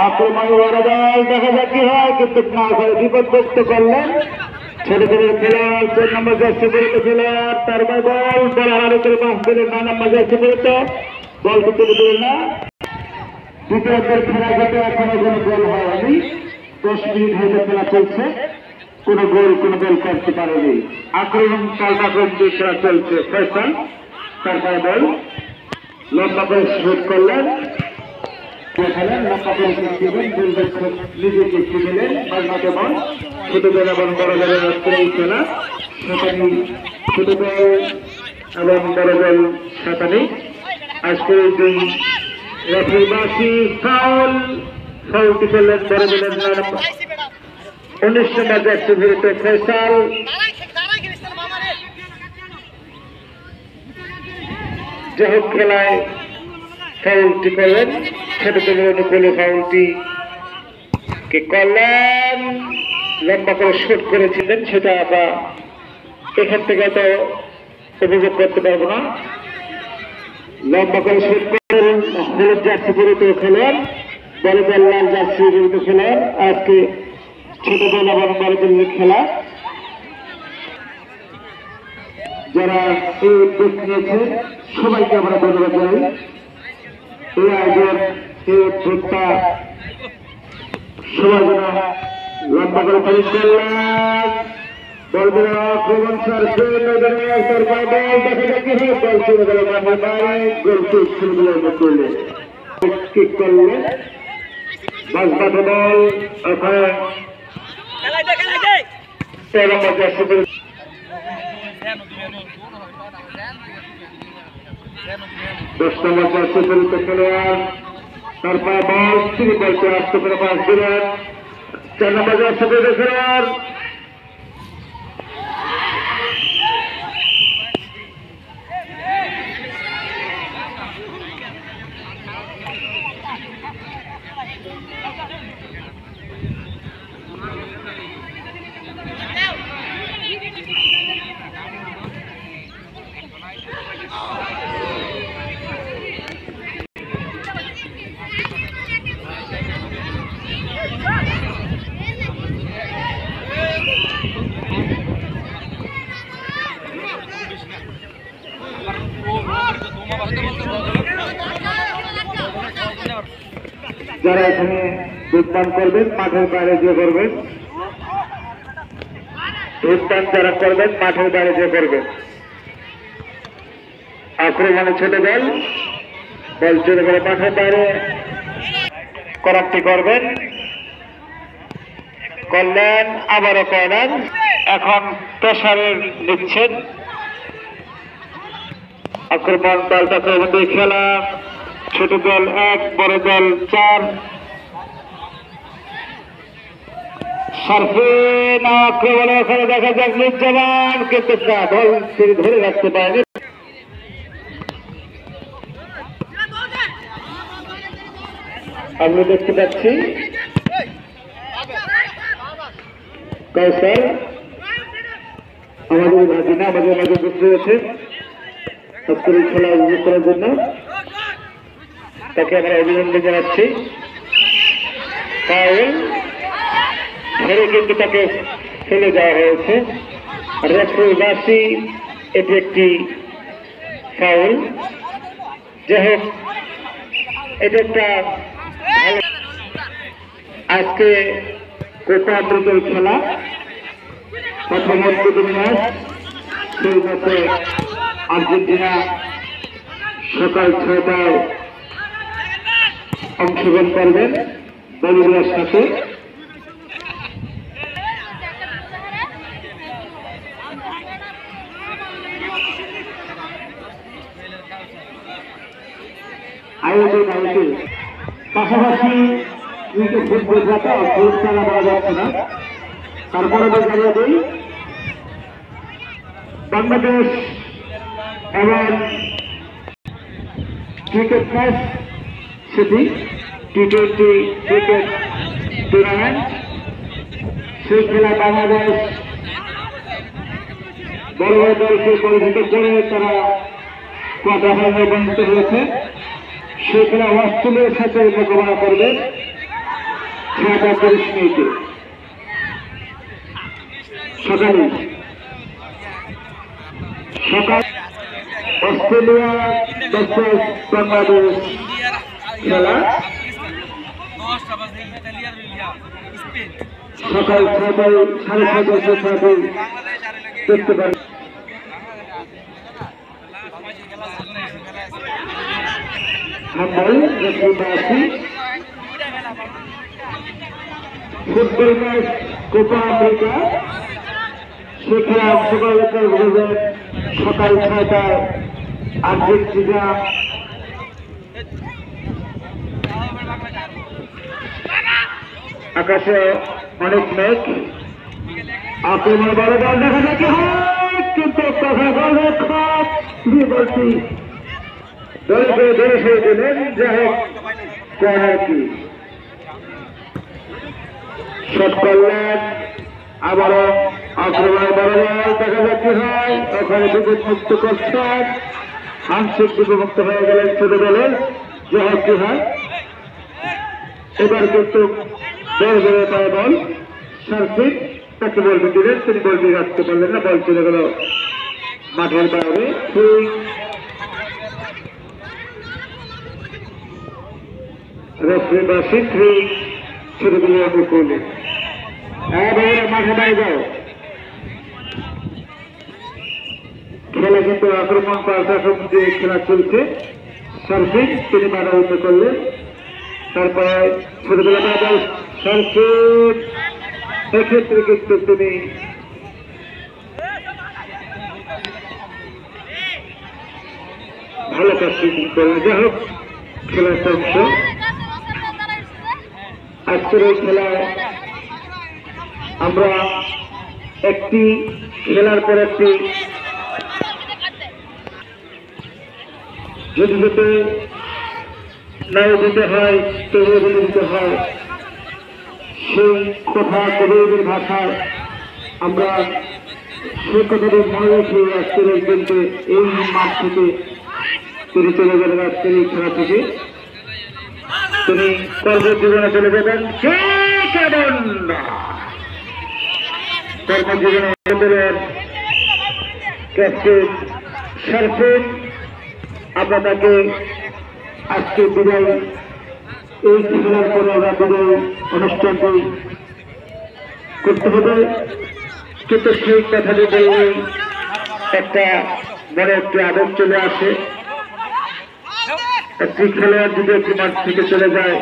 আক্রমণ বড় দল দেখা যাক কি হয়, কিন্তু না করে বিপদগ্রস্ত করলেন ছোট ছোট খেলোয়াড়। 4 নম্বর জার্সি পরিত খেলোয়াড় তার বল হারারে করে পাস দিলেন 9 নম্বর জার্সি পরিত বল তুলে দিলেন না। দ্বিতীয়দের খেলা যাতে এখনো কোনো গোল হয়নি, 10 মিনিট হয়তো খেলা চলছে, কোনো গোল করতে পারেনি। আক্রমণ পাল্টাক্রম দিয়ে খেলা চলছে। ফয়সাল তারপরে বল লম্বা করে শুট করলেন, নিজেকে দিলেন বাজমাতে বল। ছোট দল এবং বড় দলের এই খেলা সাঁতারি, ছোট দল এবং বড় দল সাঁতারি। আজকের এই দুই রেফারিবাসী ফাউলটি করলেন বড় দলের 19 নম্বর জার্সি বিরুদ্ধে ফয়সাল। যাই হোক, খেলায় ফাউলটি করলেন ছোট দলের অনুকূলে, ফাউলটি কে করলেন লম্বা করে শুট করেছিলেন, সেটা আমরা এখান থেকে তো উপভোগ করতে পারবো না। লম্বা করে শুট করেন হলুদ জার্সি বিরুদ্ধে খেলেন, বড় দল লাল জার্সি বিরুদ্ধে খেলেন। আজকে ছোট দল এবং বড় দলের খেলা। যারা এই উদ্যোগ নিয়েছে সবাইকে আমরা ধন্যবাদ জানাই। এই আয়োজন এই উদ্যোগটা সবাই যেন লম্বা করে পালিশ করলেন। বলবেন আক্রমণ সারছে বল দেখা যাচ্ছে বল চলে গেল মাঠের বাইরে, গোল করলেন কিক করলেন বাজবাতে বল। ওখানে 13 নম্বর জার্সি পরিত 10 নম্বর জার্সি পরিত খেলোয়াড় তারপরে বল, তিনি বলতে রাস্তা করে পাস দিলেন 4 নম্বর জার্সি পরিত খেলোয়াড়। যারা এখানে দুধপান করবেন মাঠের বাইরে যে করবেন, দুধপান যারা করবেন মাঠের বাইরে যে করবেন। আক্রমণে ছোট দল বল চলে গেলে মাঠের বাইরে করারটি করবেন, করলেন আবারও কর্নার। এখন প্রেসারের নিচ্ছেন আক্রমণ দলটাকে দিয়ে খেলা। ছোট দল 1, বড় দল 4। সার্ফিন আক্রমণে ওখানে দেখা যাক নির্জমান, কিন্তু বল তিনি ধরে রাখতে পারেনি। আমরা দেখতে পাচ্ছি কৌশল আমাদের ভাজিনা আমাদের মাঝে যুক্ত হয়েছে আজকের এই খেলা উপভোগ করার জন্য। তাকে আমরা অভিনন্দন জানাচ্ছি। ফাউল ধরে কিন্তু তাকে ফেলে দেওয়া হয়েছে। রেফারি এটি একটি ফাউল। যাই হোক, এটা একটা আজকে কোপা আমেরিকার খেলা প্রথম উদ্বোধনী ম্যাচ। সেই ম্যাচে আর্জেন্টিনা সকাল 6টায় অংশগ্রহণ করবেন বলিভিয়ার সাথে। আয়োজন আয়োজন পাশাপাশি ফুটবল খেলা খেলা দেওয়া যাচ্ছে না। তারপরে জানিয়ে দিই বাংলাদেশ এবং ক্রিকেট ম্যাচ, সেটি টি20 ক্রিকেট টুর্নামেন্ট। সেই খেলায় বাংলাদেশ বড় বড় দলকে পরিচিত করে তারা কোয়ার্টার ফাইনালে উপনীত হয়েছে। সেই খেলা অস্ট্রেলিয়ার সাথে মোকাবেলা করবে 6:30 মিনিটে সকাল অস্ট্রেলিয়া ভার্সেস বাংলাদেশ খেলা সকাল 6টায় 6:30 দেখতে পারেন। ফুটবল ম্যাচ কোপা আমেরিকা, সেখানে অংশগ্রহণ করবেন সকাল 6টায় আর্জেন্টিনা আকাশে অনেক মেঘ। আক্রমণ বড় দল দেখা যাচ্ছে, কিন্তু বলছি দলকে ধরে সরে দিলেন। যাই হোক, কর্নার কি শট করলেন। আবারও আক্রমণের বড় দল দেখা যাচ্ছে হয় ওখানে বিপদ মুক্ত করছেন। আংশিক বিপমুক্ত হয়ে গেলেন ছোট দলের। যাই হোক কি হয়, এবার কিন্তু বল ধরে পায় বল সার্ফিন তাকে বলতে দিলেন, তিনি বলতে রাখতে পারলেন না, বল চলে গেল মাঠের বাইরে। রেফারি বা সিদ্ধি ছেড়ে দিলে আমি করলেন মাঠে বাইরে যাও। খেলা কিন্তু আক্রমণ পাল্টাক্রমণ যে খেলা চলছে, সার্ফিন তিনি বাধাবিঘ্ন করলেন। তারপরে ছোটবেলা বাদল সার্ফিন এক্ষেত্রে কিন্তু তিনি ভালো কাজ করেন। যাই হোক, খেলার অংশ। আজকের এই খেলায় আমরা একটি খেলার পর একটি যদি যেতে নাও দিতে হয় তবুও বলে দিতে হয়, সেই কথা কবিদের ভাষায় আমরা সেই কথাটি মনে রেখে আজকের একজনকে এই মাঠ থেকে তিনি চলে গেলেন। আজকের এই খেলা থেকে তিনি কর্মজীবনে চলে যাবেন। কর্মজীবনে ক্যাপ্টেন সার্ফিন আপনাদেরকে আজকে বিদায়, এই খেলার পরে আমরা বিদায় অনুষ্ঠানটি করতে হবে। কিন্তু সেই কথা যদি একটা বড় একটি আবেগ চলে আসে, একটি খেলোয়াড় যদি একটি মাঠ থেকে চলে যায়,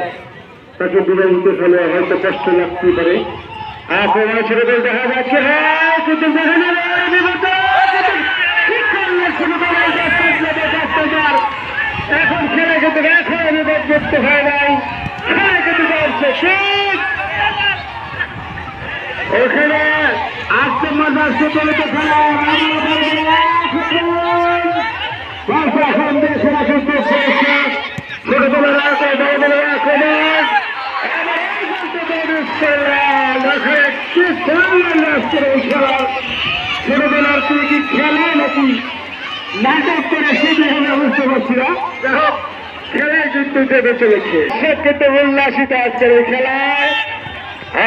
তাকে বিদায় দিতে হলে হয়তো কষ্ট লাগতেই পারে। আক্রমণে ছেলেদের দেখা যাচ্ছে, হ্যাঁ কিন্তু দেখা যাবে এখন খেলে কিন্তু এখন বিপদ মুক্ত হয় নাই, খেলে কিন্তু যাচ্ছে ওখানে আসতে মজা আসতে চলেছে খেলা। ছোটবেলার ছোটবেলার তুই কি খেলা নাকি নাটক করে সেটি আমরা বুঝতে পারছি না। খেলায় কিন্তু দেবে চলেছে, সে কিন্তু উল্লাসিত আজকের এই খেলায়।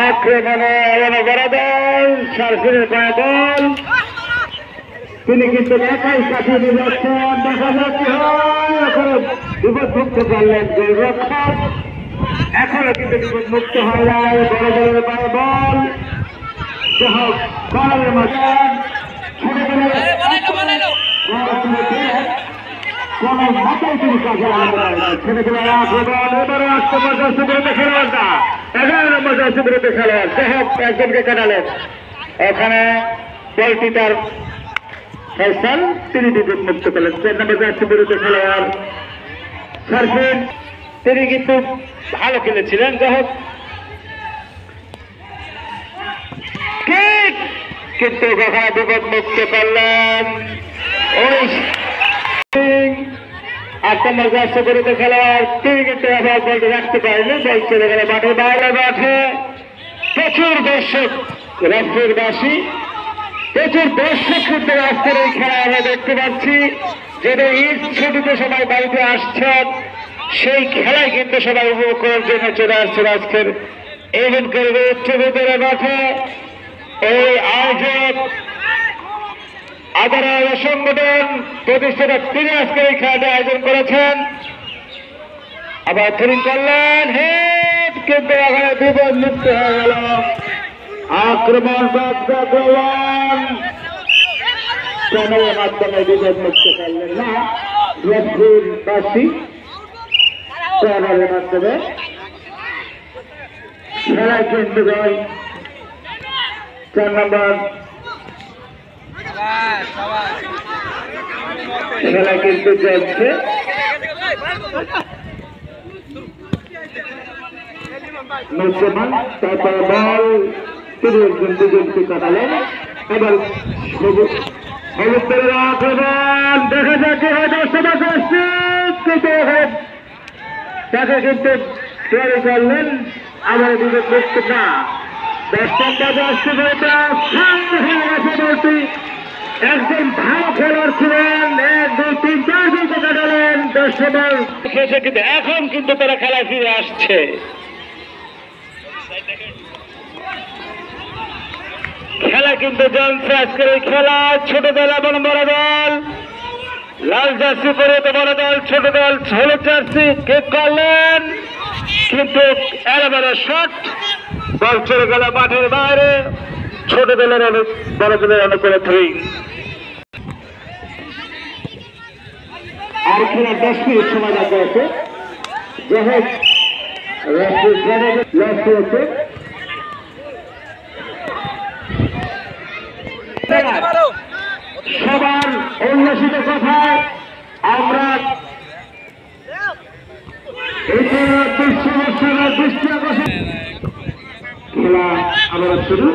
আক্রমণে বড় দল, সার্ফিনের পায়ে বল, তিনি কিন্তু একাই কাটিয়ে নিয়ে যাচ্ছেন। দেখা যাচ্ছে এখন বিপদ মুক্ত করলেন গোলরক্ষক, এখনো কিন্তু বিপদ মুক্ত হয় নাই। বড় দলের পায়ে বল, কলের মাঝে কোন মাথায় তিনি কাজে লাগাতে পারেন। ছেলেগুলোর আক্রমণ এবারও আসতে পর্যাপ্ত বিরুদ্ধে খেলোয়াড় না, 11 নম্বর জার্সি বিরুদ্ধে খেলোয়াড় দেহক একজনকে কাটালেন। এখানে বলটি তার ফয়সাল, তিনি বিপদ মুক্ত করলেন। 4 নম্বর জার্সি বিরুদ্ধে খেলোয়াড় সার্ফিন, তিনি কিন্তু ভালো খেলেছিলেন। দেহক কিন্তু এখানে বিপদ মুক্ত করলেন ওই 8 নম্বর জার্সি বিরুদ্ধে খেলোয়াড়, তিনি কিন্তু আবার বলটি রাখতে পারেনি। বল চলে গেল মাঠে বাইরে। মাঠে প্রচুর দর্শক, রাষ্ট্রের বাসী প্রচুর দর্শক কিন্তু আজকের এই খেলা আমরা দেখতে পাচ্ছি। যেটা ঈদ ছুটিতে সবাই বাড়িতে আসছেন, সেই খেলায় কিন্তু সবাই উপভোগ করার জন্য চলে আসছেন আজকের এখানকার উচ্চবিদ্যালয় মাঠে। এই আয়োজক আদারা সংগঠন প্রতিষ্ঠাতা, তিনি আজকে এই খেলাটা আয়োজন করেছেন। আবার থ্রিং করলেন, হেড কিন্তু এখানে বিপদ মুক্ত হয়ে গেল। আক্রমণ চ্যানেলের মাধ্যমে বিপদ মুক্ত করলেন না, বাসী চ্যানেলের মাধ্যমে খেলায় কিন্তু যায় 4 নম্বর খেলা কিন্তু চলছে। মুসলমান তারপর বল, তিনি একজন দুজনকে কাটালেন। এবার হলুদের আক্রমণ দেখা যাচ্ছে, হয়তো সবাই আসছে কিন্তু তাকে কিন্তু তৈরি করলেন। আমার দিকে মুক্ত না, 10 নম্বর আসছে বলতে হয়ে গেছে বলটি। একজন ভালো খেলোয়াড় ছিলেন, 1 2 3 4 জনকে কাটালেন। 10 নম্বর খেয়েছে, কিন্তু এখন কিন্তু তারা খেলায় ফিরে আসছে। খেলা কিন্তু চলছে আজকের এই খেলা। ছোটবেলা এবং বড় দল, লাল জার্সি পরে তো বড় দল, ছোট দল হলুদ জার্সি কিক করলেন, কিন্তু একেবারে শট, বল চলে গেল মাঠের বাইরে। ছোট দলের অনেক, বড় দলের অনেক করে থ্রি। আর খেলা 10 মিনিট সময় বাকি আছে। যাই হোক, সবার উল্লাসিত কথায় আমরা খেলা আবার শুরু।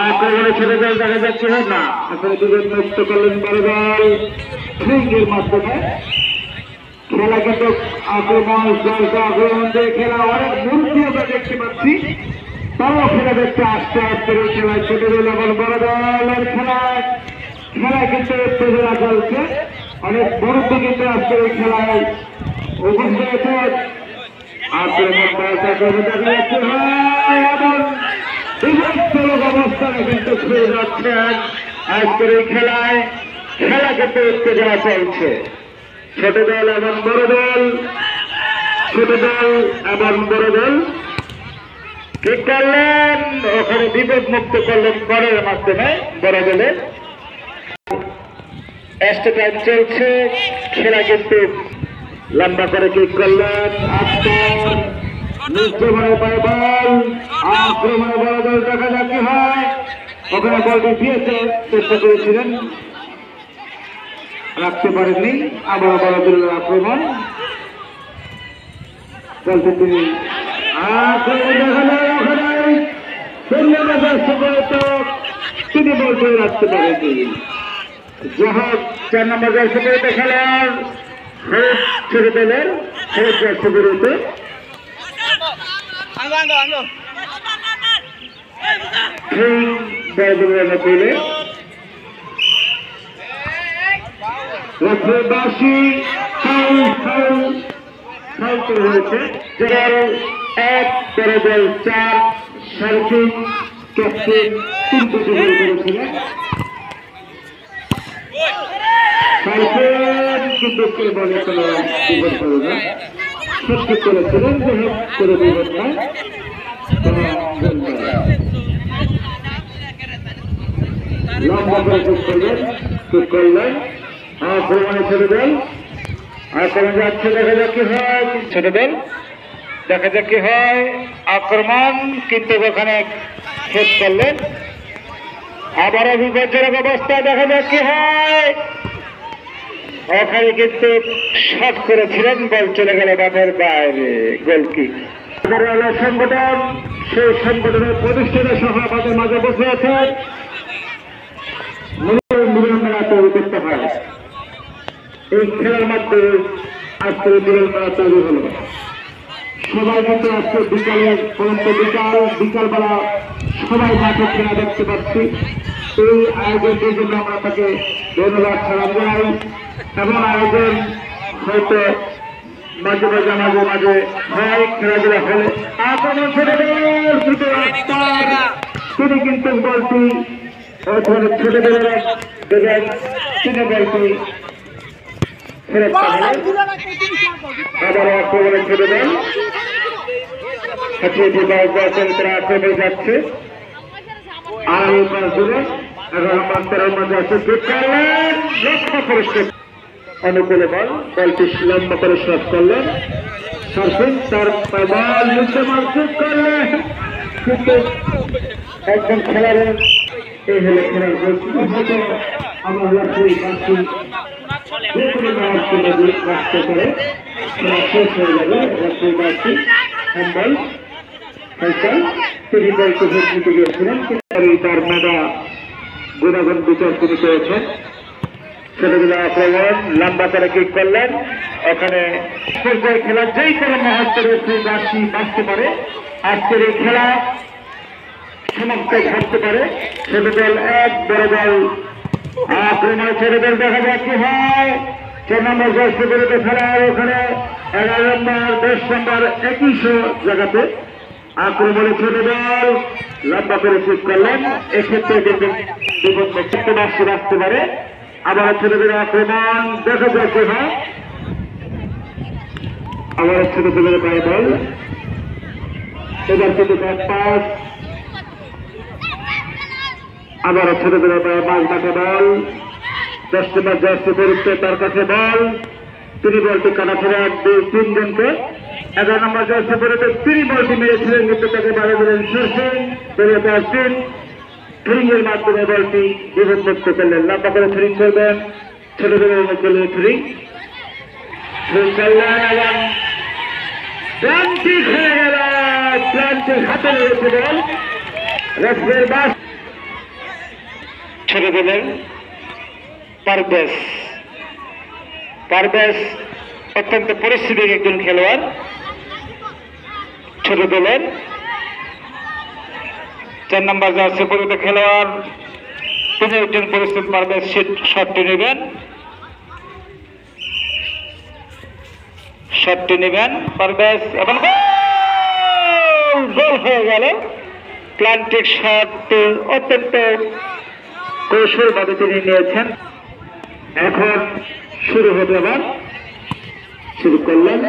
আক্রমণে ছেড়ে দল দেখা যাচ্ছে না, আসলে দুজন মুক্ত করলেন বড় দল ফ্রিজের মাধ্যমে। খেলা কিন্তু আক্রমণ দিয়ে খেলা অনেক মূর্তি আমরা দেখতে পাচ্ছি। তারাও খেলা দেখতে আসতে আসতে খেলায় ছোট দল এবং বড় দলের খেলায় কিন্তু উত্তেজনা চলছে। অনেক মুহূর্তে কিন্তু আজকের এই খেলায় উপস্থিত অবস্থানে কিন্তু ফিরে যাচ্ছেন আজকের এই খেলায়। খেলা কিন্তু উত্তেজনা চলছে। ছোট দল এবং বড় দল, ছোট দল এবং বড় দল কি করলেন, ওখানে বিপদ মুক্ত করলেন বলের মাধ্যমে বড় দলের। এক্সট্রা টাইম চলছে, খেলা কিন্তু লম্বা করে কিক করলেন। আক্রমণে বড় দল, দেখা যাক কি হয়। ওখানে বলটি দিয়েছে, চেষ্টা করেছিলেন, রাখতে পারেননি। আবার বড় দলের আক্রমণ, বলতে তিনি তিনি বলতে রাখতে পারেননি। যাহোক 4 নম্বর জার্সি পরিতে খেলার ছোট দলের শেষ জার্সি পরিতে বাসী হয়েছে। এক বড় দল 4, সার্কিট ক্যাপ্টেন 3 কোটি গোল করেছিলেন। কিন্তু বলে কোনো বিপদ করে না, সত্যি করেছিলেন যে করে বিপদ নয়, লম্বা করে চুপ করলেন। আক্রমণে ছোট দল, আক্রমণ যাচ্ছে, দেখা যাক কি হয়। ছোট দল, দেখা যাক কি হয়। আক্রমণ কিন্তু ওখানে শেষ করলেন। আবারও বিপজ্জনক অবস্থা, দেখা যাক কি হয়। ওখানে কিন্তু শট করেছিলেন, বল চলে গেল মাঠের বাইরে, গোলকিক। সংগঠন, সেই সংগঠনের প্রতিষ্ঠাতা সহ আমাদের মাঝে বসে আছেন। মিলনমেলা তৈরি করতে হয়, এই খেলার মাধ্যমে আজকে মিলনমেলা তৈরি হল। সবাই কিন্তু আজকে বিকালের পর্যন্ত বিকালবেলা সবাই মাঠে খেলা দেখতে পাচ্ছি। এই আয়োজনের জন্য আমরা তাকে ধন্যবাদ সালাম জানাই। এবং আয়োজন হয়তো মাঝে হয়, খেলাধুলা হলে তিনি কিন্তু বলছি ছোট দলের তিনি বলছি ফেরত আবার আক্রমণে ছোট দল আক্রমণে যাচ্ছে। আর এই পাঁচ দূরে 11 নম্বর মধ্যে আছে, লক্ষ্য পরিষ্কার অনুকূলে বলটি লম্বা করে শট করলেন। সার্ফিং তার বল নিচে মারপিট করলেন, কিন্তু একজন খেলারের এই হলে খেলার হয়তো আমরা লক্ষ্যই পাচ্ছি রাখতে করে খেলা শেষ হয়ে যাবে। লক্ষ্যই পাচ্ছি হ্যান্ডবল তিনি বলতে ভোট নিতে গিয়েছিলেন, তার মেধা গুণাগুণ বিচার তিনি পেয়েছেন। ছেলেগুলো আক্রমণ লম্বা করে কিক করলেন। এখানে খেলা যেই কোনো মুহূর্তে বাঁচতে পারে। আজকের এই খেলা সমাপ্ত ঘটতে পারে। ছোট দল 1, বড় দল আক্রমণে ছোট দল, দেখা যাক কি হয়। 4 নম্বর জার্সি পরিতে খেলার ওখানে 11 নম্বর 10 নম্বর 21 জায়গাতে আক্রমণে ছোট দল লম্বা করে কিক করলেন। এক্ষেত্রে কিন্তু বিপদ বাঁচতে পারে। আবার ছোট দলের আক্রমণ, দেখা যাচ্ছে না। আবার ছোট দলের পায়ে বল, এবার কিন্তু পাস। আবার ছোট দলের পায়ে মাঝ মাঠে বল, 10 নম্বর জার্সি পরিতে তার কাছে বল, তিনি বলটি কাটা ছেড়ে 1, 2, 3 জনকে। 11 নম্বর জার্সি পরিতে তিনি বলটি মেরেছিলেন, কিন্তু তাকে বাড়ি দিলেন সার্ফিং। থ্রিংয়ের মাধ্যমে বলটি বিপদমুক্ত করলেন। লম্বা করে থ্রিং করবেন, ছোট দলের মধ্যে থ্রিং করলেন এবং প্লান্টিক হয়ে গেল। প্লান্টিক হাতে লেগেছে বল, রেফারির বাস। ছোট দলের পারভেজ অত্যন্ত পরিস্থিতির একজন খেলোয়াড়। ছোট দলের 4 নম্বর জার্সি পরিহিত খেলোয়াড়, তিনি একজন পরিস্থিতি পারভেজ শটটি নেবেন পারভেজ এবং গোল হয়ে গেল। প্লান্টিক শটটি অত্যন্ত কৌশলভাবে তিনি নিয়েছেন। এখন শুরু হবে আবার শুরু করলেন,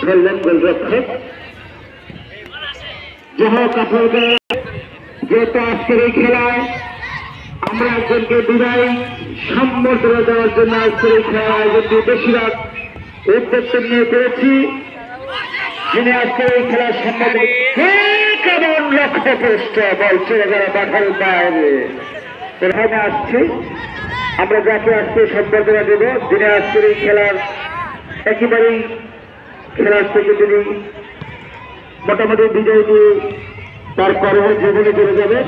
ধরলেন গোলরক্ষক। যাই হোক, আপনাদের যেহেতু আজকের এই খেলায় আমরা একজনকে বিদায় সম্বর্ধনা দেওয়ার জন্য আজকের এই খেলার আয়োজনটি বেশিরভাগ উদ্যোক্তা নিয়ে করেছি, যিনি আজকের এই খেলার সম্বর্ধনা কেমন লক্ষ্যপৃষ্ট বল চলে গেল মাথার বাইরে। এখানে আসছি, আমরা যাকে আজকে সম্বর্ধনা দেব, যিনি আজকের এই খেলার একেবারেই খেলার থেকে তিনি মোটামুটি বিজয় নিয়ে তার কর্মজীবনে চলে যাবে।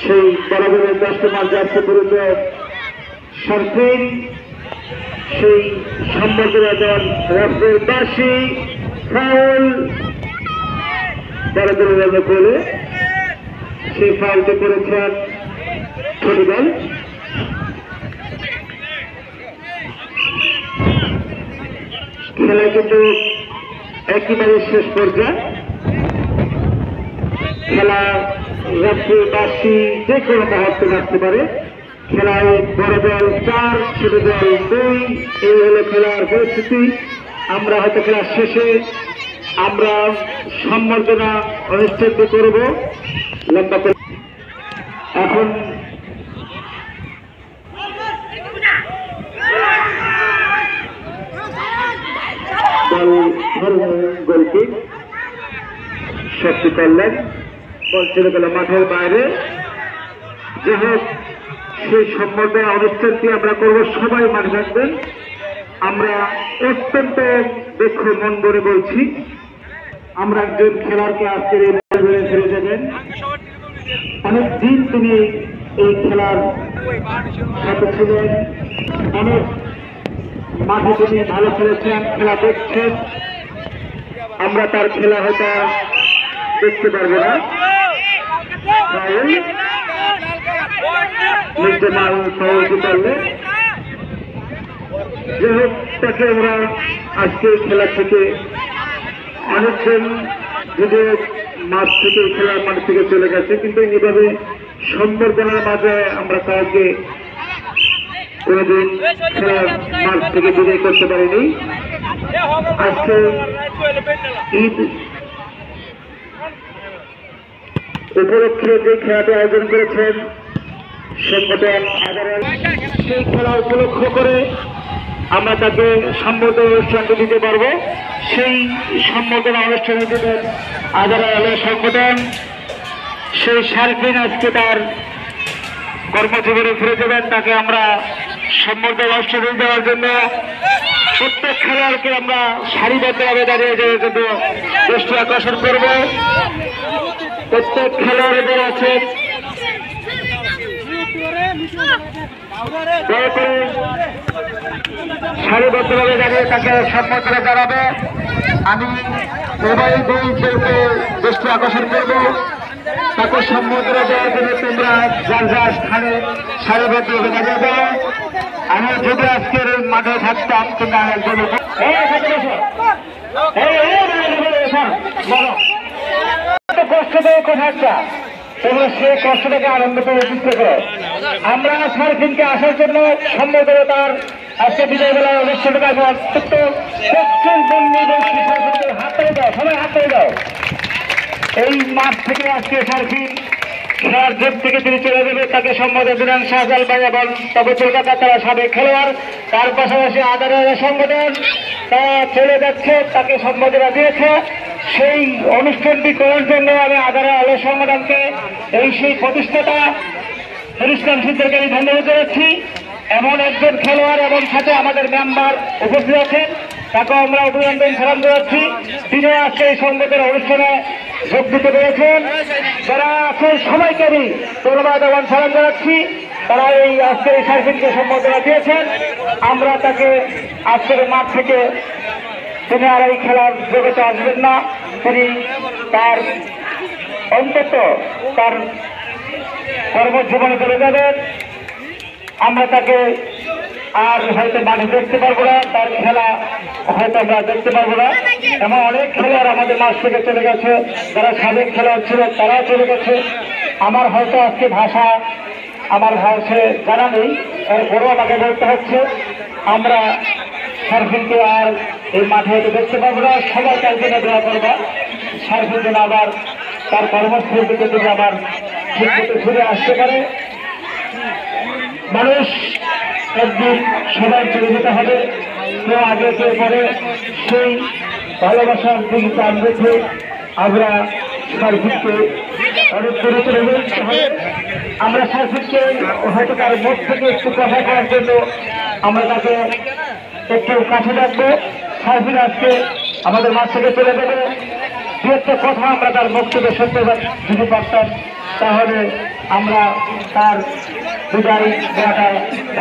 সেই বরাবরের কাস্টমার যাচ্ছে পরিচিত সার্ফিন, সেই সম্বর্ধনা দেন রাষ্ট্রের বাসী ফাউল বরাবরের বলে সেই ফাউলটি করেছেন ছোটদল। খেলা কিন্তু একেবারে শেষ পর্যায়ে, খেলা রাষ্ট্রবাসী যে কোনো মুহূর্তে আসতে পারে। খেলায় বড় দল 4, ছোট দল 2, এই হলো খেলার পরিস্থিতি। আমরা হয়তো খেলার শেষে আমরা সম্বর্ধনা অনুষ্ঠানটি করব লম্বা করে। এখন গোলকি শক্তি করলেন, বল চলে গেল মাঠের বাইরে। যে হোক, সেই সম্বর্ধনা অনুষ্ঠানটি আমরা করব, সবাই মাঠে থাকবেন। আমরা অত্যন্ত দক্ষ মন করে বলছি, আমরা একজন খেলোয়াড়কে আজকের এই ময়দানে ফিরে যাবেন। অনেকদিন তিনি এই খেলার সাথে ছিলেন, অনেক মাঠে তিনি ভালো খেলেছেন, খেলা দেখছেন। আমরা তার খেলা হয়তো দেখতে পারবো না, নির্জমাল সহযোগী করলে। যে হোক, তাকে আমরা আজকে খেলা থেকে অনেকজন যদিও মাঠ থেকে খেলার মাঠ থেকে চলে গেছে, কিন্তু এইভাবে সম্বর্ধনার মাঝে আমরা কাউকে কোনোদিন খেলার মাঠ থেকে বিদায় করতে পারিনি। আজকে ঈদ উপলক্ষে যে খেলাটি আয়োজন করেছেন সংগঠন আদালত, সেই খেলা উপলক্ষ করে আমরা তাকে সম্বর্ধনা অনুষ্ঠানটি দিতে পারবো। সেই সম্বর্ধনা অনুষ্ঠানে দেবেন আদালত সংগঠন। সেই সার্ফিন আজকে তার কর্মজীবনে ফিরে যাবেন, তাকে আমরা সম্বর্ধনা অনুষ্ঠান দেওয়ার জন্য প্রত্যেক খেলোয়াড়কে আমরা সারিবদ্ধভাবে দাঁড়িয়ে যাওয়ার জন্য দৃষ্টি আকর্ষণ করব। প্রত্যেক খেলোয়াড়দের আছে, দয়া করে সারিবদ্ধভাবে দাঁড়িয়ে তাকে সম্বর্ধনা জানাবে। আমি মোবাইল বইকে দৃষ্টি আকর্ষণ করব, তাকে সম্বর্ধনা দেওয়ার জন্য তোমরা যার যার স্থানে সারিবদ্ধভাবে দাঁড়িয়ে যাও। আমি যদি আজকের মাঠে থাকতাম, কিন্তু একজন কষ্টদায়ক কথা একটা, তোমরা সেই কষ্টটাকে আনন্দ করে চেষ্টা করো। আমরা সার্ফিনকে আসার জন্য সম্বর্ধনা তার আজকে বিজয় বেলার অনুষ্ঠানটাকে আমি অত্যন্ত হাতে দাও, সবাই হাতে দাও। এই মাঠ থেকে আজকে সার্ফিন খেলার জেট থেকে তিনি চলে যাবে, তাকে সম্বোধন দিলেন শাহজাল ভাই এবং তবে কলকাতা তারা সাবেক খেলোয়াড়। তার পাশাপাশি আদালত সংগঠন তারা চলে যাচ্ছে, তাকে সম্বোধনা দিয়েছে। সেই অনুষ্ঠানটি করার জন্য আমি আদালত সংগঠনকে সেই প্রতিষ্ঠাতা ইসলাম সিদ্দিককে আমি ধন্যবাদ জানাচ্ছি। এমন একজন খেলোয়াড় এবং সাথে আমাদের মেম্বার উপস্থিত আছেন, তাকেও আমরা অভিনন্দন সালাম জানাচ্ছি। তিনিও আজকে এই সংগঠনের অনুষ্ঠানে যোগ দিতে পেরেছেন। যারা আছেন সবাইকে আমি ধন্যবাদ এবং সালাম জানাচ্ছি। তারা এই আজকের এই সার্ফিনকে সম্বর্ধনা দিয়েছেন। আমরা তাকে আজকের মাঠ থেকে তিনি আর এই খেলার জগতে আসবেন না, তিনি তার অন্তত তার কর্মজীবনে চলে যাবেন। আমরা তাকে আর হয়তো মাঠে দেখতে পারবো না, তার খেলা হয়তো আমরা দেখতে পারবো না। এমন অনেক খেলোয়াড় আমাদের মাঠ থেকে চলে গেছে, যারা সাবেক খেলোয়াড় ছিল তারাও চলে গেছে। আমার হয়তো আজকে ভাষা জানা নেই, এরপরও আমাকে বলতে হচ্ছে আমরা সার্ফিনকে আর এই মাঠে হয়তো দেখতে পাবো না। সবাই তার জন্য দোয়া করবা, সার্ফিন যেন আবার তার কর্মস্থল থেকে যদি আবার ঠিক মতো ফিরে আসতে পারে। মানুষ একদিন সবাই চলে যেতে হবে, কেউ আগে কেউ পরে, সেই ভালোবাসার দিক টান রেখে আমরা সার্ফিনকে অনেক করে চলে যেতে হবে। আমরা সার্ফিনকে হয়তো তার মুখ থেকে একটু কথা করার জন্য আমরা তাকে একটু কাছে রাখবো। সার্ফিন আজকে আমাদের মাঠ থেকে চলে যাবে, দু একটা কথা আমরা তার মুখ থেকে শুনতে যদি পারতাম তাহলে আমরা তার বিদায় দেওয়াটা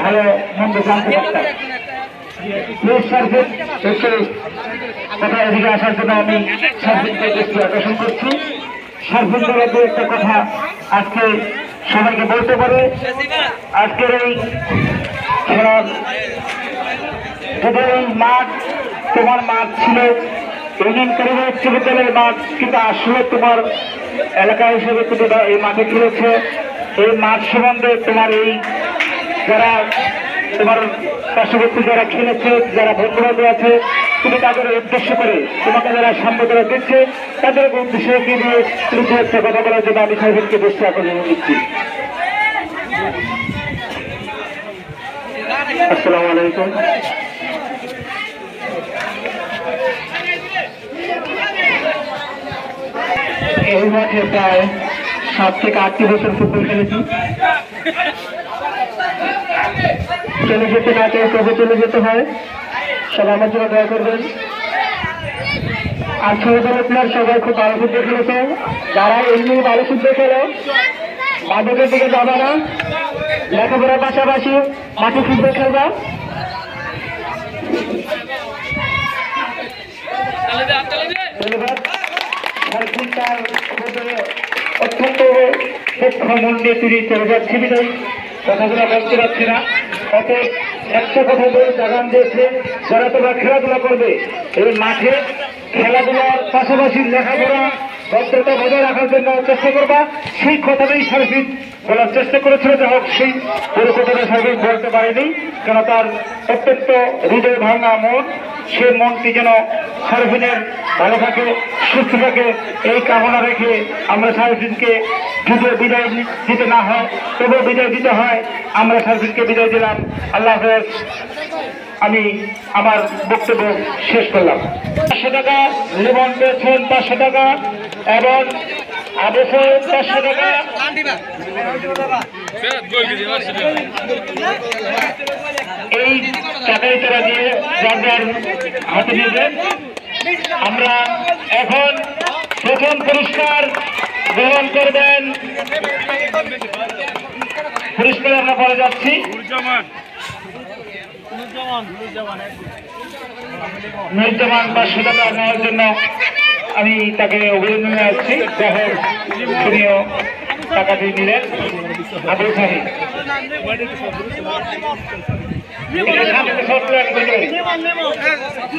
ভালো মন্দ জানতে পারতাম। সার্ফিন একটু কথা এদিকে আসার জন্য আমি সার্ফিনকে দৃষ্টি আকর্ষণ করছি। সার্ফিন দ্বারা দু একটা কথা আজকে সবাইকে বলতে পারে। আজকের এই খেলার যদি এই মাঠ তোমার মাঠ ছিল ইউনিয়ন পরিবার উচ্চ বিদ্যালয়ের মাঠ, কিন্তু আসলে তোমার এলাকা হিসেবে তুমি এই মাঠে খেলেছে। এই মাঠ সম্বন্ধে তোমার এই যারা তোমার পার্শ্ববর্তী যারা খেলেছে, যারা বন্ধুবান্ধব আছে, তুমি তাদের উদ্দেশ্য করে তোমাকে যারা সম্বোধনা দিচ্ছে তাদের উদ্দেশ্যে কি দিয়ে তুমি দু একটা কথা বলার জন্য আমি সাহেবকে দৃষ্টি আকর্ষণ দিচ্ছি। আসসালামু আলাইকুম। এই মাঠে প্রায় 7 থেকে 8টি বছর ফুটবল খেলেছি। চলে যেতে না চাই তবে চলে যেতে হয়। সবাই আমার জন্য দয়া করবেন। আর ছোট ছোট প্লেয়ার সবাই খুব ভালো ফুটবল খেলেছে। যারা এমনি ভালো ফুটবল খেলো মাদকের দিকে যাবা না, লেখাপড়ার পাশাপাশি মাঠে ফুটবল খেলবা। অত্যন্ত দক্ষ মন দিয়ে তিনি চলে যাচ্ছে বিদায় কথাগুলো বলতে পারছি না। অত একটা কথা বলে জাগান দিয়েছে যারা তোমরা খেলাধুলা করবে এই মাঠে খেলাধুলার পাশাপাশি লেখাপড়া ভদ্রতা বজায় রাখার জন্য চেষ্টা করবা। সেই কথাটাই সার্ফিন বলার চেষ্টা করেছিল, যা হোক সেই পুরো কথাটা সার্ফিন বলতে পারেনি, কেন তার অত্যন্ত হৃদয় ভাঙা মন, সে মনটি যেন সার্ফিনের ভালো থাকে, সুস্থ থাকে এই কামনা রেখে আমরা সার্ফিনকে যদি বিদায় দিতে না হয় তবুও বিদায় দিতে হয়। আমরা সার্ফিনকে বিদায় দিলাম। আল্লাহ হাফেজ। আমি আমার বক্তব্য শেষ করলাম। 500 টাকা লিমন পেয়েছেন, 500 টাকা এবং আবু সাহেব 500 টাকা। এই টাকাই তারা দিয়ে যার হাতে নিয়েছেন। আমরা এখন প্রথম পুরস্কার গ্রহণ করবেন। পুরস্কার আমরা পরে যাচ্ছি। নুরুজ্জামান 500 টাকা নেওয়ার জন্য আমি তাকে অভিনন্দন জানাচ্ছি। দেখেন তিনিও টাকাটি নিলেন। আবু সাহিদ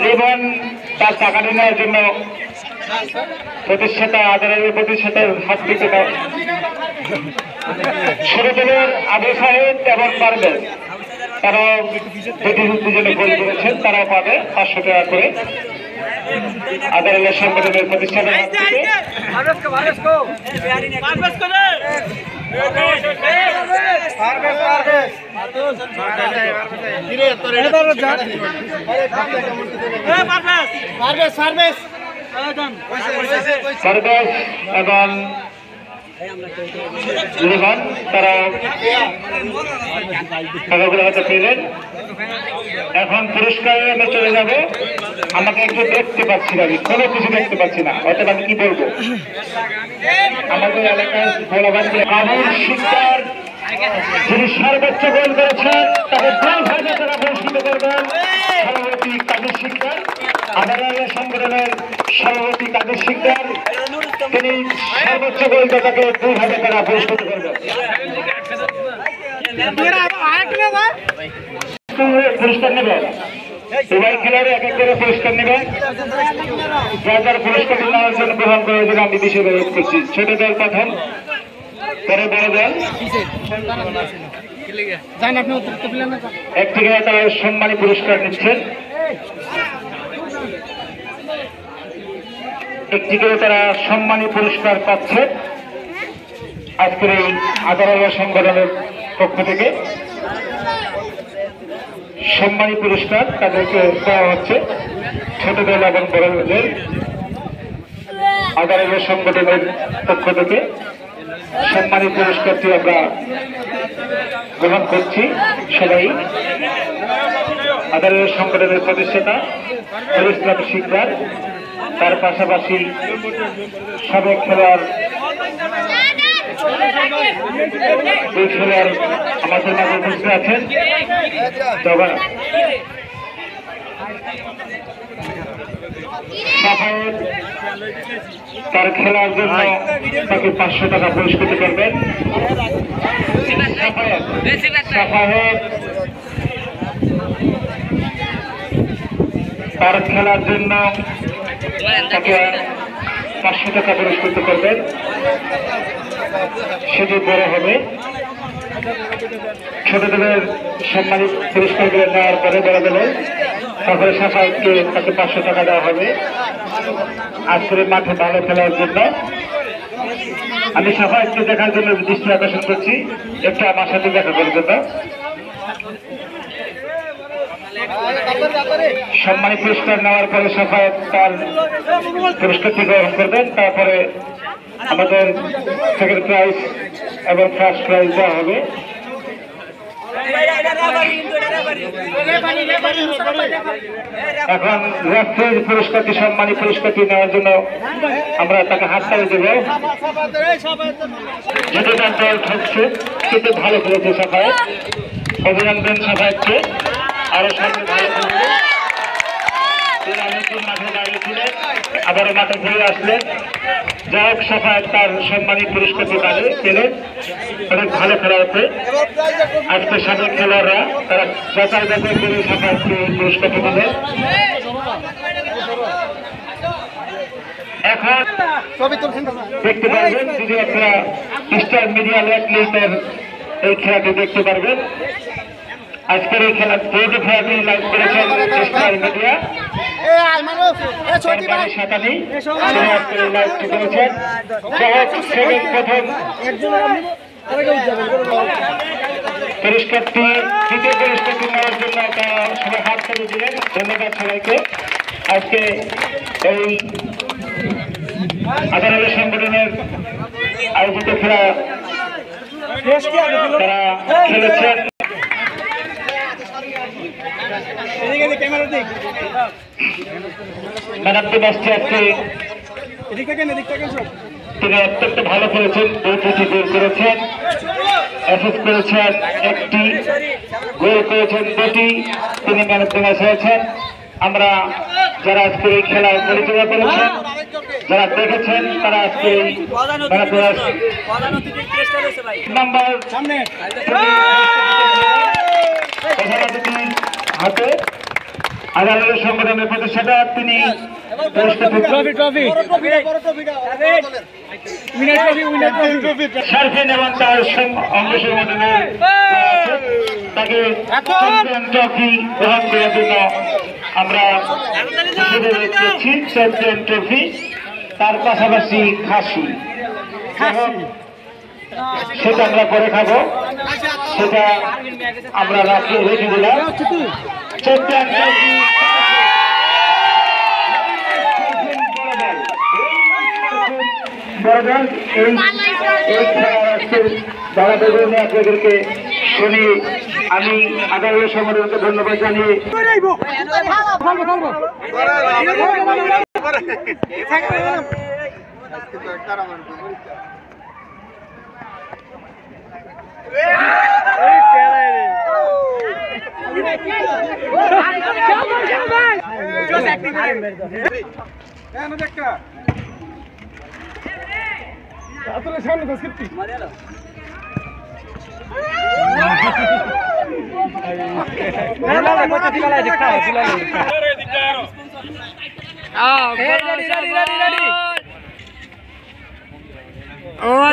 লিবন তার টাকাটি নেওয়ার জন্য প্রতিষ্ঠাতা আদালতের প্রতিষ্ঠাতার হাত দিতে ছোট দলের আবু সাহেব এবং পারবেন তারাও দুজনে গোল করেছেন, তারাও পাবে 500 টাকা করে আদালতের সংগঠনের প্রতিষ্ঠানের হাত থেকে। এবং লিবন তারা টাকাগুলো হাতে পেলেন। এখন পুরস্কারে আমরা চলে যাব। আমাকে একটু দেখতে পাচ্ছি না, আমি কোনো কিছু দেখতে পাচ্ছি না, অর্থাৎ আমি কি বলবো। আমাদের এলাকায় আবুল শিকদার যিনি সর্বোচ্চ গোল করেছেন তাকে 2,000 টাকা পুরস্কৃত করবেন সভাপতি কাদের শিকদার, আদালত সংগঠনের সভাপতি কাদের শিকদার। তিনি সর্বোচ্চ গোলদাতাকে 2,000 টাকা পুরস্কৃত করবেন। পুরস্কার নেবেন সবাই, খেলোয়াড়ে এক এক করে পুরস্কার নেবেন। যার যার পুরস্কার নেওয়ার জন্য গ্রহণ করার জন্য আমি বিশেষ অনুরোধ করছি। ছোট দল প্রথম, পরে বড় দল। একটি খেলায় তারা সম্মানী পুরস্কার নিচ্ছেন, একটি করে তারা সম্মানী পুরস্কার পাচ্ছে আজকের এই আদালয়া সংগঠনের পক্ষ থেকে। সম্মানী পুরস্কার তাদেরকে দেওয়া হচ্ছে, ছোটদের এবং বড়দের আদালয়া সংগঠনের পক্ষ থেকে সম্মানী পুরস্কারটি আমরা গ্রহণ করছি। সবাই আদালয়া সংগঠনের প্রতিষ্ঠাতা ইসলাম শিকদার, তার পাশাপাশি সাবেক খেলোয়াড় দুই খেলোয়াড় আমাদের মাঝে উপস্থিত আছেন। সাফায়েত তার খেলার জন্য তাকে 500 টাকা পুরস্কৃত করবেন। সাফায়েত তার খেলার জন্য তাকে 500 টাকা পুরস্কৃত করবেন। সেটি বড় হবে। ছোটদের সম্মানিত পুরস্কারগুলো নেওয়ার পরে বড় দলে তারপরে সাফায়েতকে তাকে 500 টাকা দেওয়া হবে আজকের মাঠে ভালো খেলার জন্য। আমি সাফায়েতকে দেখার জন্য দৃষ্টি আকর্ষণ করছি, একটু আমার সাথে দেখা করার জন্য। সম্মানী পুরস্কার নেওয়ার পরে সাফায়েত তার পুরস্কারটি গ্রহণ করবেন। তারপরে আমাদের সেকেন্ড প্রাইজ এবং ফার্স্ট প্রাইজ দেওয়া হবে। এখন রেফারির পুরস্কারটি সম্মানী পুরস্কারটি নেওয়ার জন্য আমরা তাকে হাততালি দেব। যদি তার দল ঠকছে কিন্তু ভালো করেছে সাফায়েত, অভিনন্দন সাফায়েতকে। আরো সামনে ভালো খেলবে। অনেকদিন মাঠে দাঁড়িয়েছিলেন, আবারও মাঠে ফিরে আসলেন। যাই হোক, সাফায়েত তার সম্মানী পুরস্কারটি পেলেন। অনেক ভালো খেলা হচ্ছে। আজকে সাবেক খেলোয়াড়রা তারা যাচাই বাছাই করে সাফায়েতকে পুরস্কারটি দেবে। এখন দেখতে পারবেন যদি আপনারা স্টার মিডিয়া লেটের এই খেলাটি দেখতে পারবেন। আজকের এই খেলা বোর্ড খেলাটি লাইভ করেছেন স্টার মিডিয়া। সাতানি আজকের এই লাইভটি করেছেন। প্রথম পুরস্কারটি দ্বিতীয় পুরস্কারটি নেওয়ার জন্য সবাই হাত তুলে দিলেন। ধন্যবাদ সবাইকে। আজকে এই আদালতের সংগঠনের আয়োজিত খেলা তারা খেলেছেন। ম্যানাপ্তি ম্যাচটি আজকে তিনি অত্যন্ত ভালো করেছেন, দুটি গোল করেছেন, অ্যাসিস্ট করেছেন একটি, গোল করেছেন দুটি, তিনি ম্যান অফ দ্য ম্যাচ হয়েছেন। আমরা যারা আজকে এই খেলা পরিচালনা করেছেন, যারা দেখেছেন, তারা আজকে এই man of the match number হাতে আদালতের সংগঠনের প্রতিষ্ঠাতা তিনি শারফিন এবং তার অঙ্গ সংগঠনের তাকে চ্যাম্পিয়ন ট্রফি গ্রহণ করার জন্য আমরা করছি। চ্যাম্পিয়ন ট্রফি, তার পাশাপাশি খাসি, সেটা আমরা করে খাবো, সেটা আমরা রেখে দিলাম। চ্যাম্পিয়ন ট্রফি আপনাদেরকে শুনি। আমি আদালতের সংগঠনকে ধন্যবাদ জানিয়ে সামনে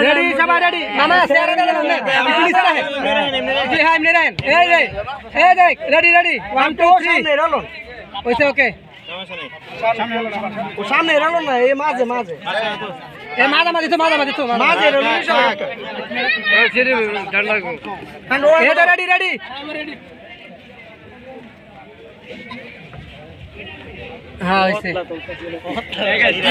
রেডি সবাই রেডি মামা শেয়ার করে দাও না আপনি স্যার জি হ্যাঁ এমনি রান এই দেখ রেডি রেডি 1 2 3 সামনে এরালো ওইসে ওকে ও সামনে এরালো না এই মাঝে মাঝে এ মাঝে তো মাঝে এরালো সবাই ছেড়ে ডান লাগো এই তো রেডি রেডি হ্যাঁ ওইসে ঠিক আছে